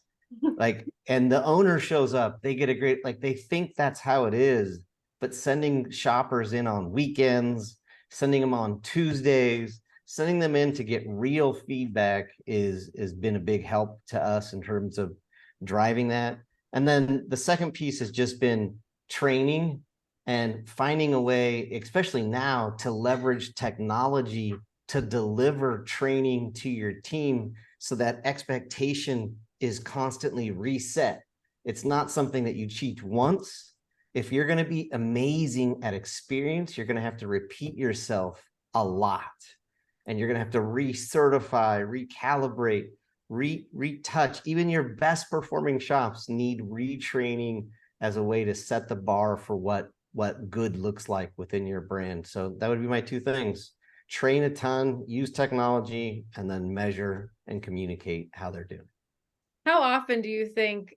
Like, and the owner shows up, they get a great, like, they think that's how it is. But sending shoppers in on weekends, sending them on Tuesdays, sending them in to get real feedback has been a big help to us in terms of driving that. And then the second piece has just been training and finding a way, especially now, to leverage technology to deliver training to your team so that expectation is constantly reset. It's not something that you teach once. If you're going to be amazing at experience, you're going to have to repeat yourself a lot. And you're going to have to recertify, recalibrate, retouch. Even your best performing shops need retraining as a way to set the bar for what good looks like within your brand. So that would be my two things: train a ton, use technology, and then measure and communicate how they're doing. How often do you think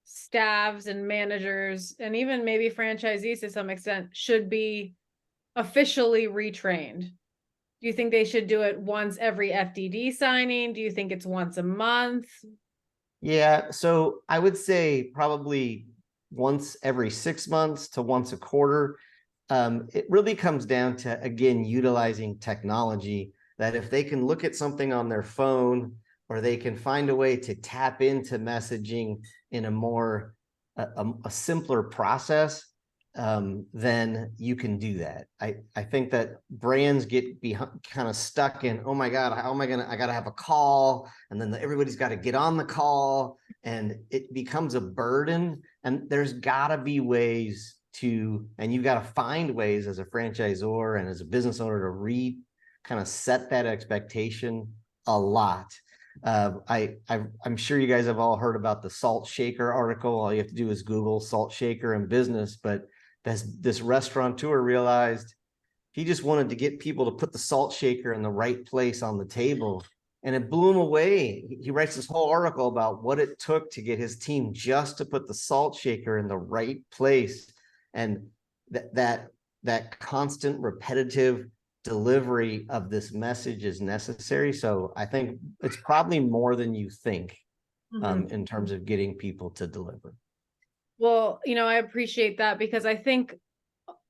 staffs and managers, and even maybe franchisees to some extent, should be officially retrained? Do you think they should do it once every FDD signing? Do you think it's once a month? Yeah, so I would say probably once every 6 months to once a quarter. It really comes down to, again, utilizing technology, that if they can look at something on their phone, or they can find a way to tap into messaging in a more a simpler process, then you can do that. I think that brands get kind of stuck in, oh my God, how am I got to have a call, and then everybody's got to get on the call, and it becomes a burden. And there's got to be ways to, and you've got to find ways as a franchisor and as a business owner to kind of set that expectation a lot. I'm sure you guys have all heard about the salt shaker article. All you have to do is Google salt shaker and business. But this restaurateur realized he just wanted to get people to put the salt shaker in the right place on the table, and it blew him away. He writes this whole article about what it took to get his team just to put the salt shaker in the right place, and that constant repetitive delivery of this message is necessary. So I think it's probably more than you think, in terms of getting people to deliver. Well, I appreciate that, because I think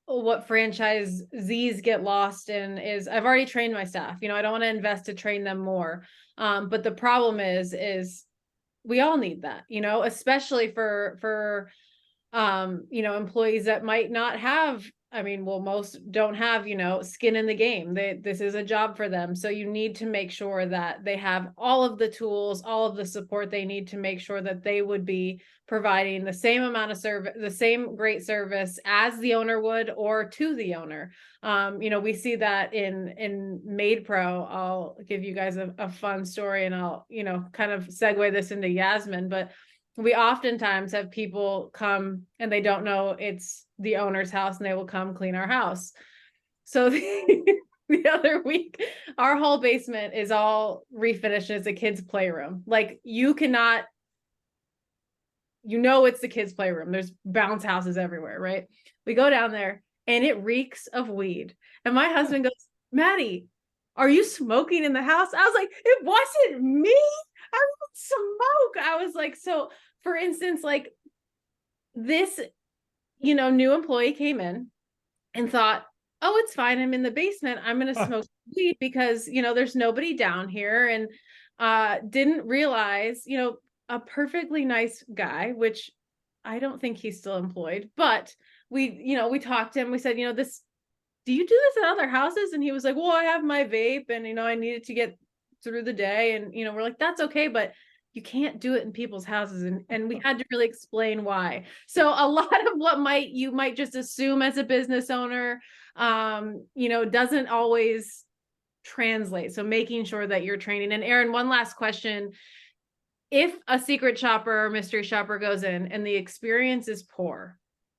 what franchisees get lost in is, I've already trained my staff, I don't want to invest to train them more. But the problem is we all need that, especially for employees that might not have, most don't have, skin in the game. This is a job for them. So you need to make sure that they have all of the tools, all of the support they need to make sure that they would be providing the same amount of service, the same great service as the owner would, or to the owner. We see that in Made Pro. I'll give you guys a fun story, and I'll, kind of segue this into Yasmin, but we oftentimes have people come and they don't know it's the owner's house, and they will come clean our house. So the other week, our whole basement is all refinished as a kid's playroom. Like, you cannot, it's the kids' playroom. There's bounce houses everywhere, right? We go down there and it reeks of weed. And my husband goes, Maddie, are you smoking in the house? I was like, it wasn't me. I don't smoke. I was like, so for instance, like this, new employee came in and thought, oh, it's fine, I'm in the basement, I'm going to smoke weed because, there's nobody down here, and didn't realize, a perfectly nice guy, which I don't think he's still employed, but we talked to him. We said, do you do this at other houses? And he was like, well, I have my vape and, I needed to get through the day. And, we're like, that's okay, but you can't do it in people's houses. And we had to really explain why. So a lot of what you might just assume as a business owner, doesn't always translate. So making sure that you're training. And Erin, one last question. If a secret shopper or mystery shopper goes in and the experience is poor,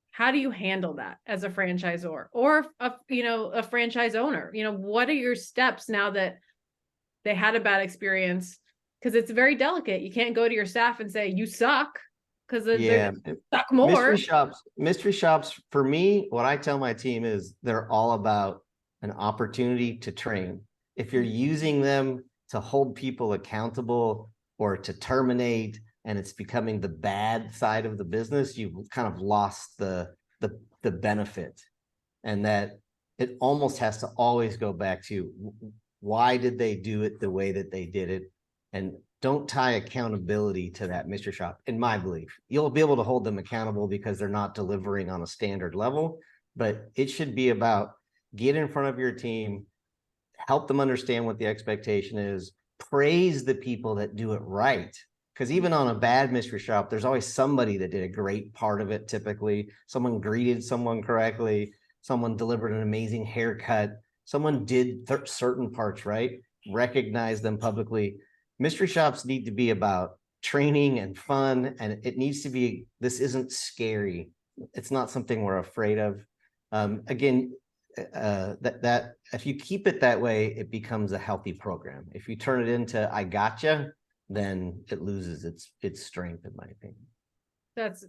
how do you handle that as a franchisor or a franchise owner? What are your steps now that they had a bad experience? Because it's very delicate. You can't go to your staff and say you suck, because they suck more. Mystery shops for me, what I tell my team is they're all about an opportunity to train. If you're using them to hold people accountable or to terminate, and it's becoming the bad side of the business, you've kind of lost the benefit. And that it almost has to always go back to why did they do it the way that they did it? And don't tie accountability to that mystery shop, in my belief. You'll be able to hold them accountable because they're not delivering on a standard level, but it should be about get in front of your team, help them understand what the expectation is, praise the people that do it right. Because even on a bad mystery shop, there's always somebody that did a great part of it. Typically, someone greeted someone correctly, someone delivered an amazing haircut, someone did certain parts right, recognize them publicly. Mystery shops need to be about training and fun, and it needs to be, this isn't scary. It's not something we're afraid of. Again, that if you keep it that way, it becomes a healthy program. If you turn it into I gotcha, then it loses its strength, in my opinion. That's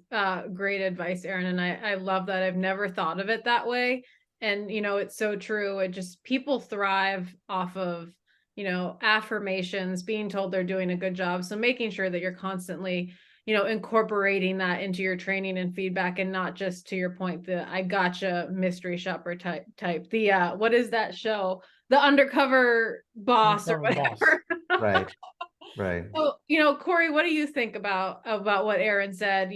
great advice, Erin. And I love that. I've never thought of it that way. And, it's so true. It just, people thrive off of, affirmations, being told they're doing a good job. So making sure that you're constantly, incorporating that into your training and feedback, and not just, to your point, the I gotcha mystery shopper type. The what is that show? The Undercover Boss or whatever. Right. Right. So, Corey, what do you think about what Erin said?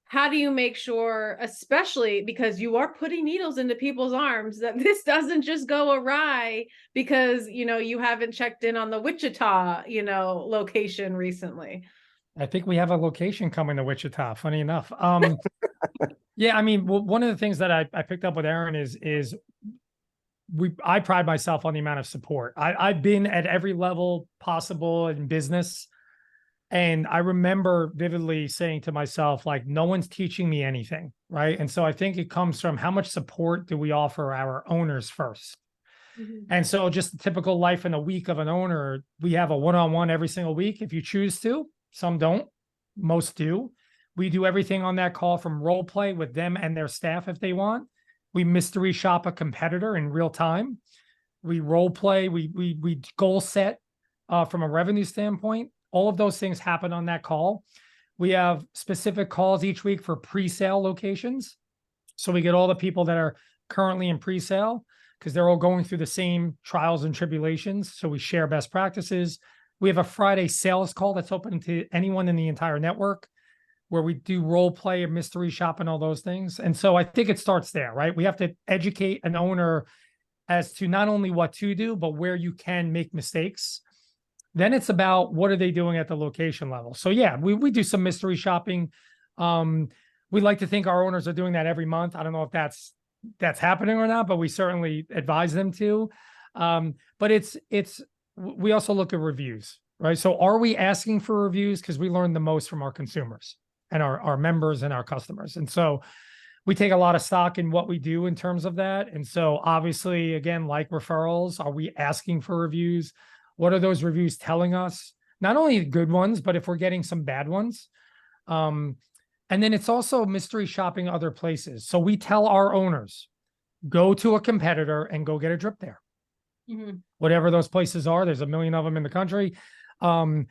How do you make sure, especially because you are putting needles into people's arms, that this doesn't just go awry because, you haven't checked in on the Wichita, location recently? I think we have a location coming to Wichita, funny enough. Yeah, I mean, one of the things that I picked up with Erin is I pride myself on the amount of support. I've been at every level possible in business. And I remember vividly saying to myself, like, no one's teaching me anything, right? And so I think it comes from how much support do we offer our owners first? Mm-hmm. And so just the typical life in a week of an owner, we have a one-on-one every single week if you choose to. Some don't, most do. We do everything on that call, from role play with them and their staff if they want. We mystery shop a competitor in real time. We role play, we goal set from a revenue standpoint. All of those things happen on that call. We have specific calls each week for pre-sale locations. So we get all the people that are currently in pre-sale because they're all going through the same trials and tribulations. So we share best practices. We have a Friday sales call that's open to anyone in the entire network, where we do role play and mystery shop and all those things. And so I think it starts there, right? We have to educate an owner as to not only what to do, but where you can make mistakes. Then it's about what are they doing at the location level. So yeah, we do some mystery shopping. We like to think our owners are doing that every month. I don't know if that's happening or not, but we certainly advise them to. But we also look at reviews, right? So are we asking for reviews? Because we learn the most from our consumers and our members and our customers. And so we take a lot of stock in what we do in terms of that. And so obviously, again, like referrals, are we asking for reviews? What are those reviews telling us? Not only good ones, but if we're getting some bad ones. And then it's also mystery shopping other places. So we tell our owners, go to a competitor and go get a drip there. Mm-hmm. Whatever those places are, there's a million of them in the country. And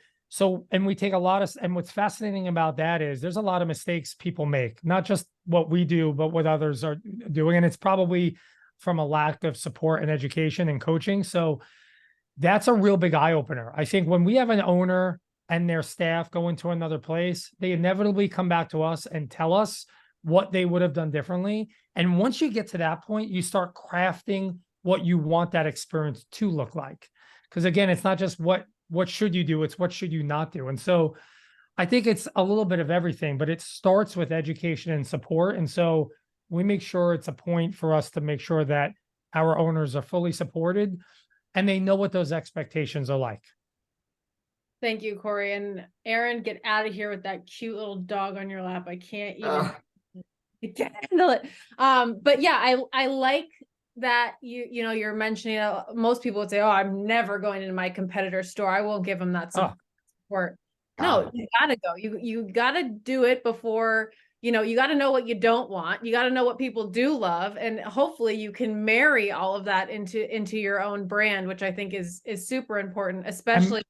we take a lot of, and what's fascinating about that is there's a lot of mistakes people make, not just what we do, but what others are doing. And it's probably from a lack of support and education and coaching. So that's a real big eye opener. I think when we have an owner and their staff go into another place, they inevitably come back to us and tell us what they would have done differently. And once you get to that point, you start crafting what you want that experience to look like. Because again, it's not just what should you do, it's what should you not do. And so I think it's a little bit of everything, but it starts with education and support. And so we make sure it's a point for us to make sure that our owners are fully supported and they know what those expectations are like. Thank you, Corey. And Aaron, get out of here with that cute little dog on your lap. I can't even I can't handle it. But yeah, I like that you're mentioning most people would say, oh, I'm never going into my competitor's store. I won't give them that support. No, you gotta go. You gotta do it before, you gotta know what you don't want. You gotta know what people do love. And hopefully you can marry all of that into your own brand, which I think is super important, especially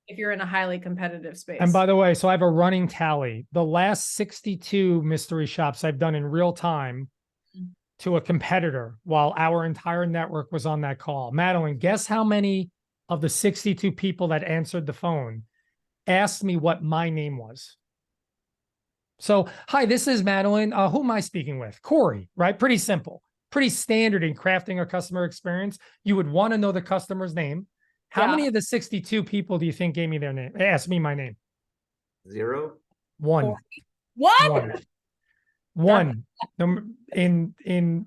if you're in a highly competitive space. And by the way, so I have a running tally. The last 62 mystery shops I've done in real time to a competitor while our entire network was on that call. Madeline, guess how many of the 62 people that answered the phone asked me what my name was? So, hi, this is Madeline. Who am I speaking with? Corey, right? Pretty simple, pretty standard in crafting a customer experience. You would want to know the customer's name. How many of the 62 people do you think gave me their name? Asked me my name? 0. 1. What? One. In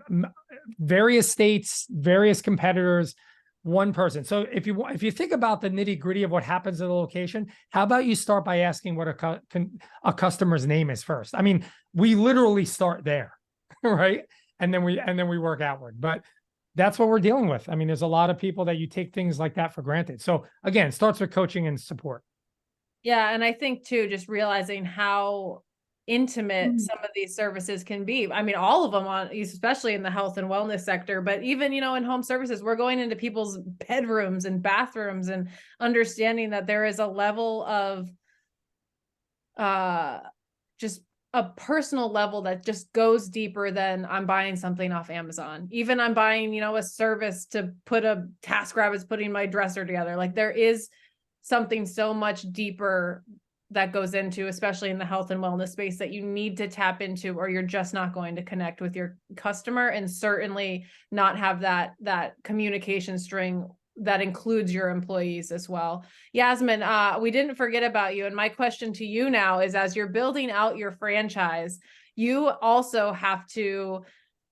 various states, various competitors, one person. So if you think about the nitty gritty of what happens at a location, how about you start by asking what a customer's name is first? I mean, we literally start there, right? And then we work outward. But that's what we're dealing with. I mean, there's a lot of people that you take things like that for granted. So again, it starts with coaching and support. Yeah. And I think too, just realizing how intimate some of these services can be. I mean, all of them especially in the health and wellness sector, but even, in home services, we're going into people's bedrooms and bathrooms and understanding that there is a level of just a personal level that just goes deeper than I'm buying something off Amazon. Even I'm buying, a service to put a TaskRabbit's putting my dresser together. Like there is something so much deeper that goes into, especially in the health and wellness space, that you need to tap into, or you're just not going to connect with your customer, and certainly not have that communication string that includes your employees as well. Yasmin, we didn't forget about you. And my question to you now is, as you're building out your franchise, you also have to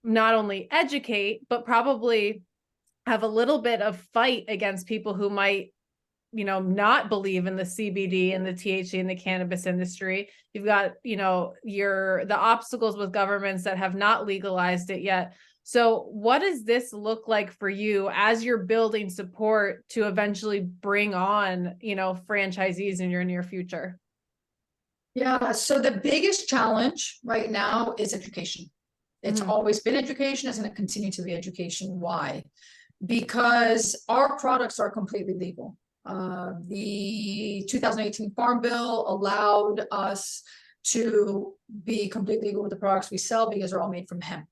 not only educate, but probably have a little bit of fight against people who might, not believe in the CBD and the THC and the cannabis industry. You've got, the obstacles with governments that have not legalized it yet. So what does this look like for you as you're building support to eventually bring on, franchisees in your near future? Yeah, so the biggest challenge right now is education. It's always been education, it's going to continue to be education. Why? Because our products are completely legal. The 2018 Farm Bill allowed us to be completely legal with the products we sell because they're all made from hemp.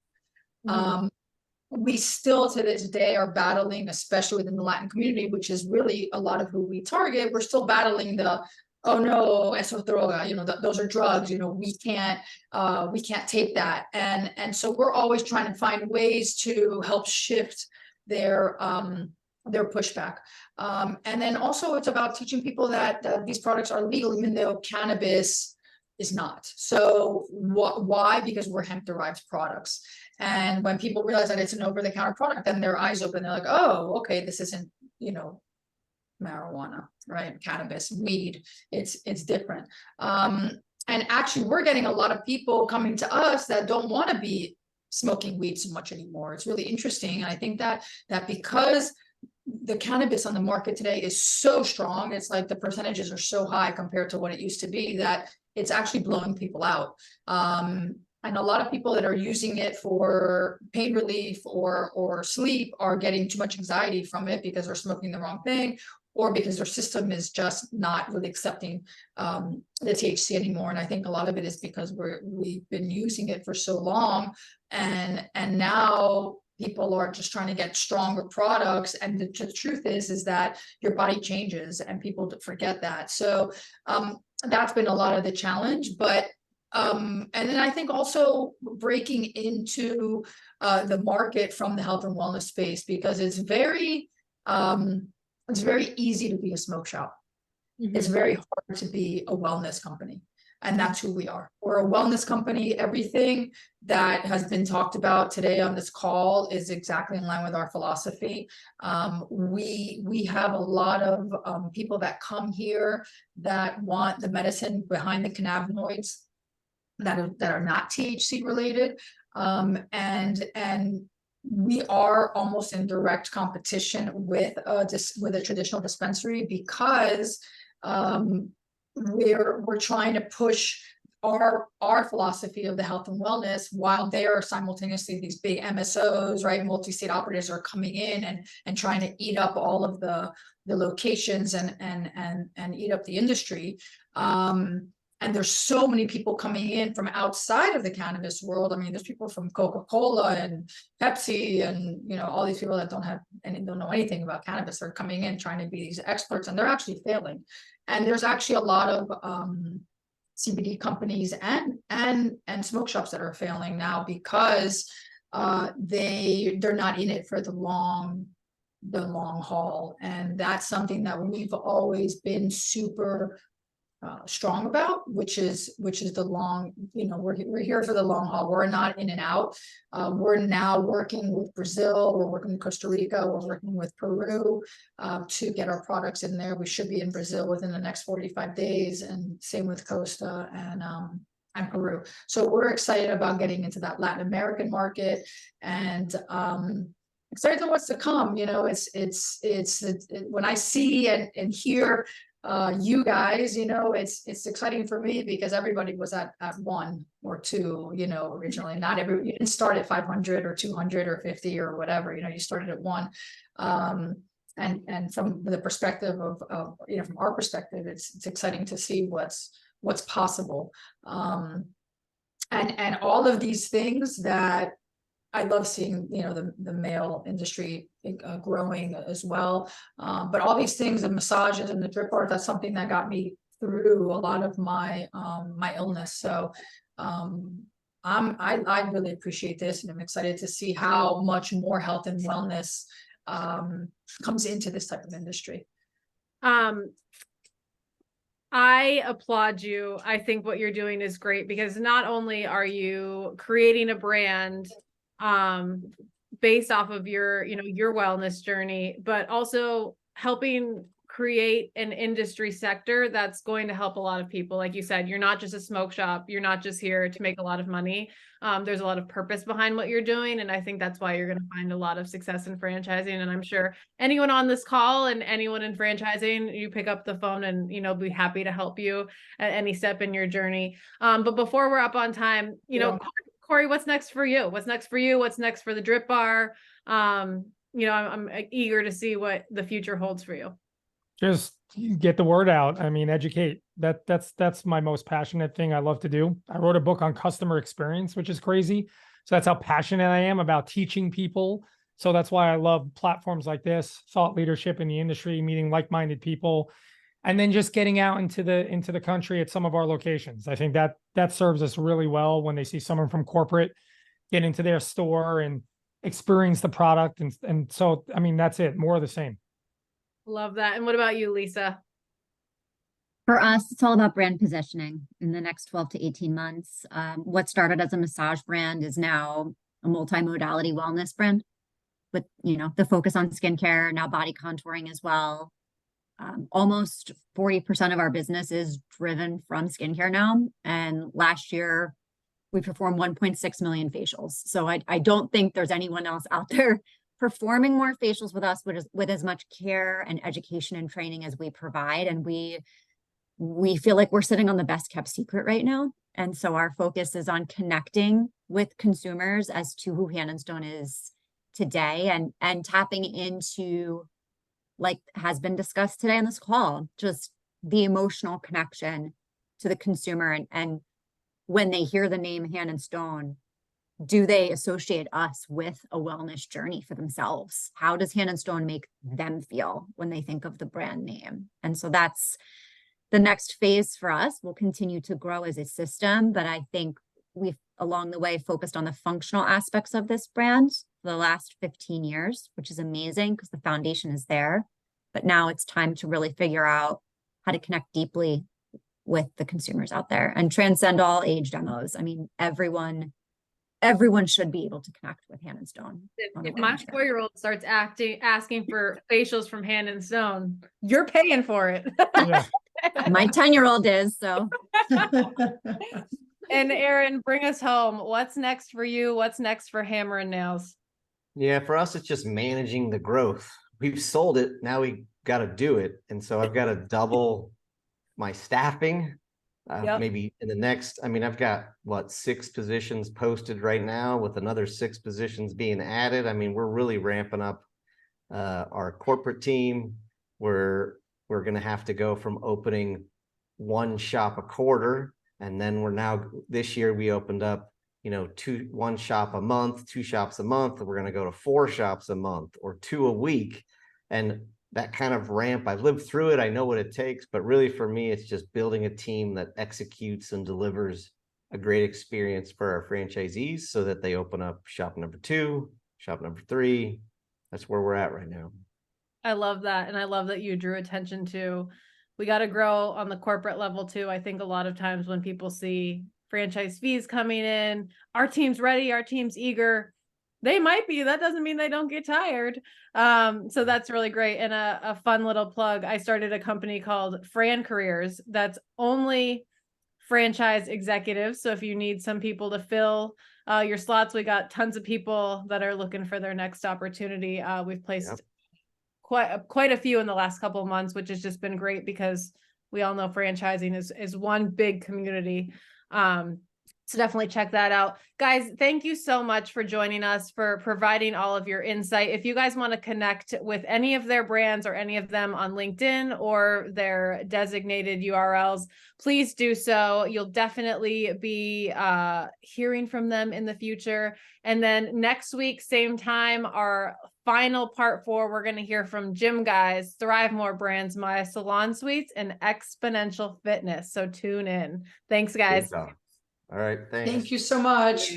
We still to this day are battling, especially within the Latin community, which is really a lot of who we target. We're still battling the, oh no, eso droga, those are drugs, we can't take that. And so we're always trying to find ways to help shift their pushback. And then also it's about teaching people that these products are legal, even though cannabis is not. So why? Because we're hemp derived products. And when people realize that it's an over-the-counter product, then their eyes open. They're like, oh, okay, this isn't, marijuana, right? Cannabis, weed, it's different. And actually we're getting a lot of people coming to us that don't want to be smoking weed so much anymore. It's really interesting. And I think that because the cannabis on the market today is so strong, it's like the percentages are so high compared to what it used to be, that it's actually blowing people out. And a lot of people that are using it for pain relief or sleep are getting too much anxiety from it because they're smoking the wrong thing, or because their system is just not really accepting the THC anymore. And I think a lot of it is because we've been using it for so long, and now people are just trying to get stronger products. And the truth is that your body changes and people forget that. So that's been a lot of the challenge. But and then I think also breaking into the market from the health and wellness space, because it's very easy to be a smoke shop. It's very hard to be a wellness company. And that's who we are. We're a wellness company. Everything that has been talked about today on this call is exactly in line with our philosophy. We have a lot of people that come here that want the medicine behind the cannabinoids that are not THC related. And we are almost in direct competition with a traditional dispensary, because we're trying to push our philosophy of the health and wellness, while they are simultaneously these big MSOs, right? Multi-state operators are coming in and trying to eat up all of the locations and eat up the industry. And there's so many people coming in from outside of the cannabis world. I mean, there's people from Coca-Cola and Pepsi and, you know, all these people that don't know anything about cannabis are coming in trying to be these experts, and they're actually failing. And there's actually a lot of CBD companies and smoke shops that are failing now, because they're not in it for the long haul. And that's something that we've always been super strong about, which is the long, you know, we're here for the long haul. We're not in and out. We're now working with Brazil, we're working with Costa Rica, we're working with Peru to get our products in there. We should be in Brazil within the next 45 days, and same with Costa and Peru. So we're excited about getting into that Latin American market, and excited to what's to come. You know, it's when I see and hear you guys, you know, it's exciting for me, because everybody was at 1 or 2, you know, originally. Not you didn't start at 500 or 200 or 50 or whatever, you know, you started at 1. And from the perspective of you know, from our perspective, it's exciting to see what's possible. And all of these things that I love seeing, you know, the male industry growing as well. But all these things, the massages and the drip art, that's something that got me through a lot of my my illness. So I really appreciate this, and I'm excited to see how much more health and wellness comes into this type of industry. I applaud you. I think what you're doing is great, because not only are you creating a brand based off of your, you know, your wellness journey, but also helping create an industry sector that's going to help a lot of people. Like you said, you're not just a smoke shop. You're not just here to make a lot of money. There's a lot of purpose behind what you're doing. And I think that's why you're going to find a lot of success in franchising. And I'm sure anyone on this call and anyone in franchising, you pick up the phone and, you know, be happy to help you at any step in your journey. But before we're up on time, you know, Corey, what's next for you? What's next for you? What's next for the Drip Bar? You know, I'm eager to see what the future holds for you. Just get the word out. I mean, educate. That's my most passionate thing I love to do. I wrote a book on customer experience, which is crazy. So that's how passionate I am about teaching people. So that's why I love platforms like this, thought leadership in the industry, meeting like-minded people, and then just getting out into the country at some of our locations. I think that serves us really well when they see someone from corporate get into their store and experience the product. And so, I mean, that's it. More of the same. Love that. And what about you, Lisa? For us, it's all about brand positioning in the next 12 to 18 months. What started as a massage brand is now a multimodality wellness brand with, you know, the focus on skincare, now body contouring as well. Almost 40% of our business is driven from skincare now. And last year we performed 1.6 million facials. So I don't think there's anyone else out there performing more facials with us with as much care and education and training as we provide. And we feel like we're sitting on the best kept secret right now. And so our focus is on connecting with consumers as to who Hand & Stone is today, and tapping into, like has been discussed today on this call, just the emotional connection to the consumer. And when they hear the name Hand & Stone, do they associate us with a wellness journey for themselves? How does Hand and Stone make them feel when they think of the brand name? And so that's the next phase for us. We'll continue to grow as a system, but I think we've along the way focused on the functional aspects of this brand for the last 15 years, which is amazing because the foundation is there. But now it's time to really figure out how to connect deeply with the consumers out there and transcend all age demos. I mean, everyone should be able to connect with Hand and Stone. If my 4-year-old starts asking for facials from Hand and Stone, you're paying for it. Yeah. My 10-year-old is, so. And Aaron, bring us home. What's next for you? What's next for Hammer and Nails? Yeah, for us, it's just managing the growth. We've sold it. Now we got to do it. And so I've got to double my staffing. Yep. Maybe in the next, I mean, I've got 6 positions posted right now with another 6 positions being added. I mean, we're really ramping up our corporate team. We're going to have to go from opening 1 shop a quarter. And then this year we opened up, 1 shop a month, 2 shops a month. We're going to go to 4 shops a month or 2 a week. And that kind of ramp, I've lived through it. I know what it takes, but really for me, it's just building a team that executes and delivers a great experience for our franchisees so that they open up shop number 2, shop number 3. That's where we're at right now. I love that. And I love that you drew attention to, we got to grow on the corporate level too. I think a lot of times when people see franchise fees coming in, our team's ready, our team's eager. They might be, that doesn't mean they don't get tired. So that's really great. And a fun little plug. I started a company called Fran Careers that's only franchise executives. So if you need some people to fill your slots, we got tons of people that are looking for their next opportunity. We've placed quite a few in the last couple of months, which has just been great because we all know franchising is one big community. So definitely check that out. Guys, thank you so much for joining us, for providing all of your insight. If you guys want to connect with any of their brands or any of them on LinkedIn or their designated URLs, please do so. You'll definitely be hearing from them in the future. And then next week, same time, our final part 4, we're going to hear from Gym Guys, Thrive More Brands, My Salon Suites, and Exponential Fitness. So tune in. Thanks, guys. All right. Thanks. Thank you so much.